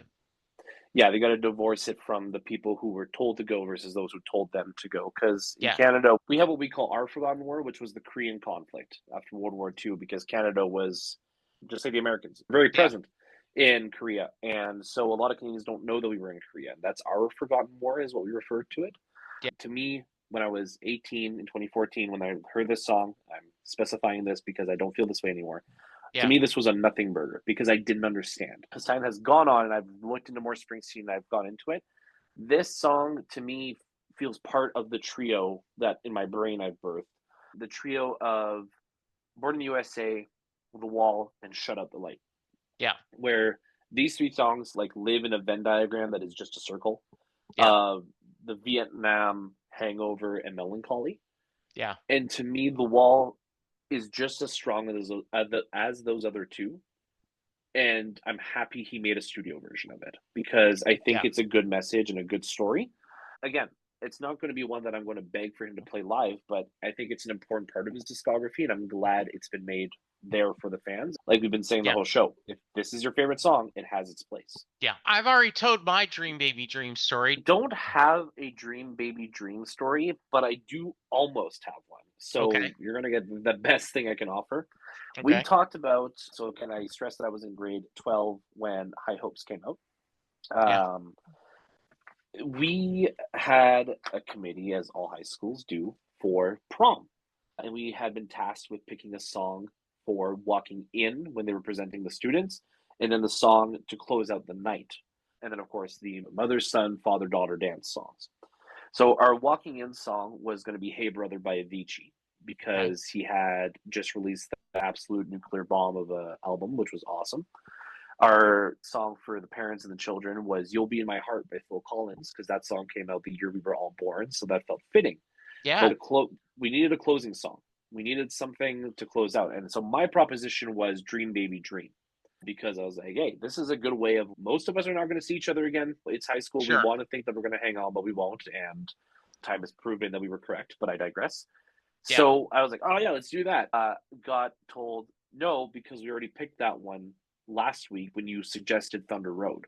Yeah, they got to divorce it from the people who were told to go versus those who told them to go. Because in Yeah. Canada, we have what we call our forgotten war, which was the Korean conflict after World War II, because Canada was, just like the Americans, very Yeah. present in Korea. And so a lot of Canadians don't know that we were in Korea. That's our forgotten war, is what we refer to it. Yeah. To me, when I was 18 in 2014, when I heard this song, I'm specifying this because I don't feel this way anymore. To Yeah. me, this was a nothing burger because I didn't understand. As time has gone on and I've looked into more Springsteen and I've gone into it, This song to me feels part of the trio that in my brain I've birthed. The trio of Born in the USA, The Wall, and Shut Up the Light. Yeah. Where these three songs like live in a Venn diagram that is just a circle. Yeah. The Vietnam, Hangover, and Melancholy. Yeah. And to me, The Wall is just as strong as those other two. And I'm happy he made a studio version of it because I think Yeah. it's a good message and a good story. Again, it's not going to be one that I'm going to beg for him to play live, but I think it's an important part of his discography, and I'm glad it's been made there for the fans. Like we've been saying the Yeah. whole show, if this is your favorite song, it has its place. Yeah. I've already told my Dream Baby Dream story. Don't have a Dream Baby Dream story, but I do almost have one. So Okay. you're going to get the best thing I can offer. We Okay. talked about, so can I stress that I was in grade 12 when High Hopes came out? Yeah. Um, we had a committee, as all high schools do, for prom. And we had been tasked with picking a song for walking in when they were presenting the students, and then the song to close out the night. And then, of course, the mother, son, father, daughter dance songs. So our walking in song was going to be Hey Brother by Avicii Okay. because he had just released the absolute nuclear bomb of an album, which was awesome. Our song for the parents and the children was You'll Be in My Heart by Phil Collins because that song came out the year we were all born, so that felt fitting. Yeah. But we needed a closing song. We needed something to close out. And so my proposition was Dream Baby Dream because I was like, hey, this is a good way of most of us are not going to see each other again. It's high school. We Sure. want to think that we're going to hang on, but we won't. And time has proven that we were correct, but I digress. Yeah. So I was like, oh, yeah, let's do that. Got told no because we already picked that one last week when you suggested Thunder Road.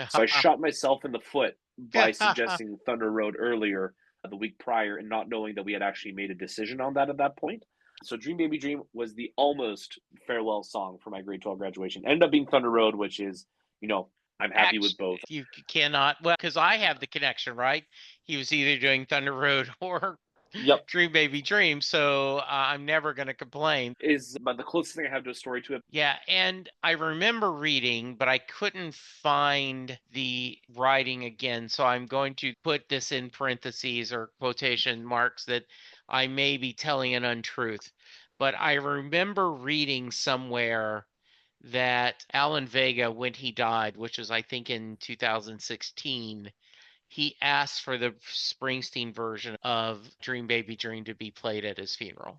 So I shot myself in the foot by suggesting Thunder Road earlier the week prior and not knowing that we had actually made a decision on that at that point. So Dream Baby Dream was the almost farewell song for my grade 12 graduation. Ended up being Thunder Road, which is, I'm happy with both. You cannot, well, because I have the connection, right? He was either doing Thunder Road or Yep. Dream Baby Dream, so I'm never going to complain. Is but the closest thing I have to a story to it. Yeah, and I remember reading, but I couldn't find the writing again, so I'm going to put this in parentheses or quotation marks that I may be telling an untruth. But I remember reading somewhere that Alan Vega, when he died, which was I think in 2016, he asked for the Springsteen version of Dream Baby Dream to be played at his funeral.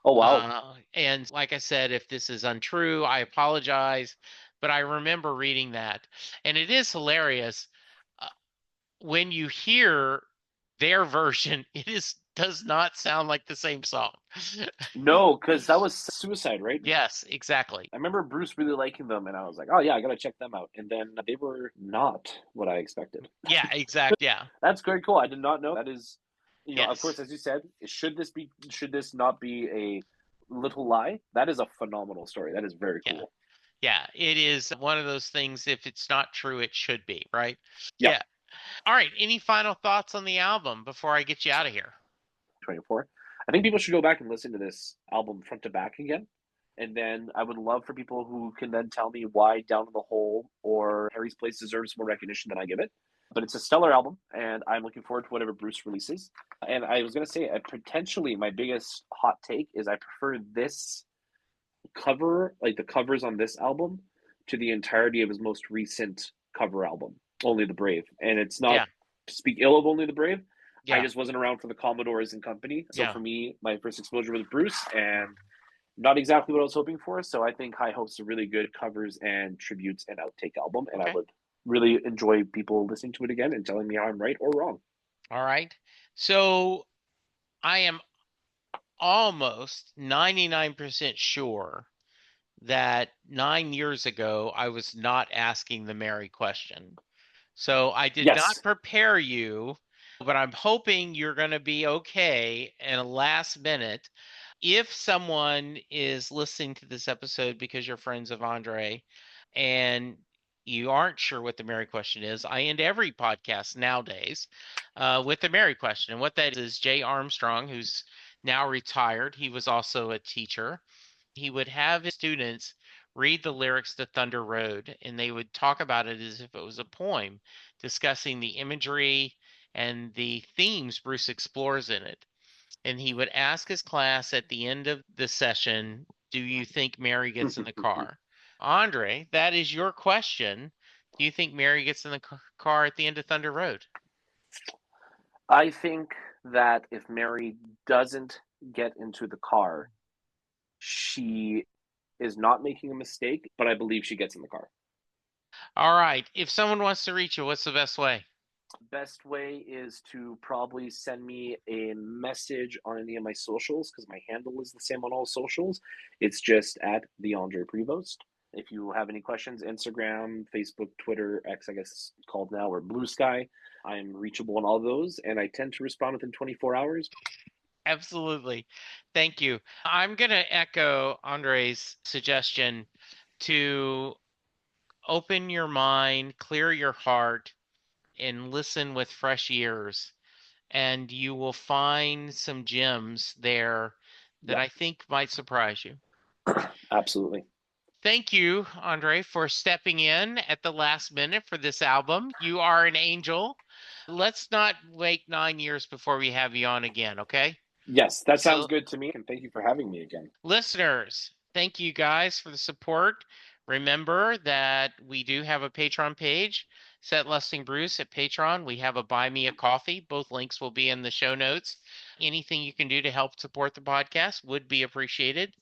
Oh, wow. And like I said, if this is untrue, I apologize. But I remember reading that. And it is hilarious. Uh, when you hear their version, does not sound like the same song. No, because that was Suicide, right? Yes, exactly. I remember Bruce really liking them, and I was like, oh, yeah, I got to check them out. And then they were not what I expected. Yeah, exact. Yeah. That's very cool. I did not know. That is, of Yes. course, as you said, should this not be a little lie? That is a phenomenal story. That is very Yeah. cool. Yeah. It is one of those things. If it's not true, it should be, right? Yeah, Yeah. All right. Any final thoughts on the album before I get you out of here? 24. I think people should go back and listen to this album front to back again. And then I would love for people who can then tell me why Down in the Hole or Harry's Place deserves more recognition than I give it. But it's a stellar album, and I'm looking forward to whatever Bruce releases. And I was going to say, potentially my biggest hot take is I prefer this cover, like the covers on this album, to the entirety of his most recent cover album, Only the Brave. And it's not Yeah. to speak ill of Only the Brave. I Yeah. just wasn't around for the Commodores and company. So Yeah. for me, my first exposure was Bruce, and not exactly what I was hoping for. So I think High Hopes are really good covers and tributes and outtake album, and I Okay. would really enjoy people listening to it again and telling me how I'm right or wrong. All right. So I am almost 99% sure that 9 years ago I was not asking the Mary question. So I did not Yes. prepare you, but I'm hoping you're going to be okay in a last minute. If someone is listening to this episode because you're friends of Andre and you aren't sure what the Mary question is, I end every podcast nowadays with the Mary question. And what that is Jay Armstrong, who's now retired, he was also a teacher. He would have his students read the lyrics to Thunder Road, and they would talk about it as if it was a poem, discussing the imagery and the themes Bruce explores in it. And he would ask his class at the end of the session, do you think Mary gets in the car? Andre, that is your question. Do you think Mary gets in the car at the end of Thunder Road? I think that if Mary doesn't get into the car, she is not making a mistake, but I believe she gets in the car. All right. If someone wants to reach you, what's the best way? Best way is to probably send me a message on any of my socials because my handle is the same on all socials. It's just at the Andre Prevost. If you have any questions, Instagram, Facebook, Twitter, X, I guess it's called now, or Blue Sky, I'm reachable on all those, and I tend to respond within 24 hours. Absolutely. Thank you. I'm going to echo Andre's suggestion to open your mind, clear your heart, and listen with fresh ears. And you will find some gems there that Yep. I think might surprise you. Absolutely. Thank you, Andre, for stepping in at the last minute for this album. You are an angel. Let's not wait 9 years before we have you on again, okay? Yes, that sounds So, good to me, and thank you for having me again. listeners, thank you guys for the support. Remember that we do have a Patreon page, Set Lusting Bruce at Patreon. We have a Buy Me a Coffee. Both links will be in the show notes. Anything you can do to help support the podcast would be appreciated.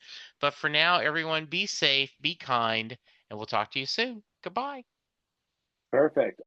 But for now, everyone be safe, be kind, and we'll talk to you soon. Goodbye. Perfect.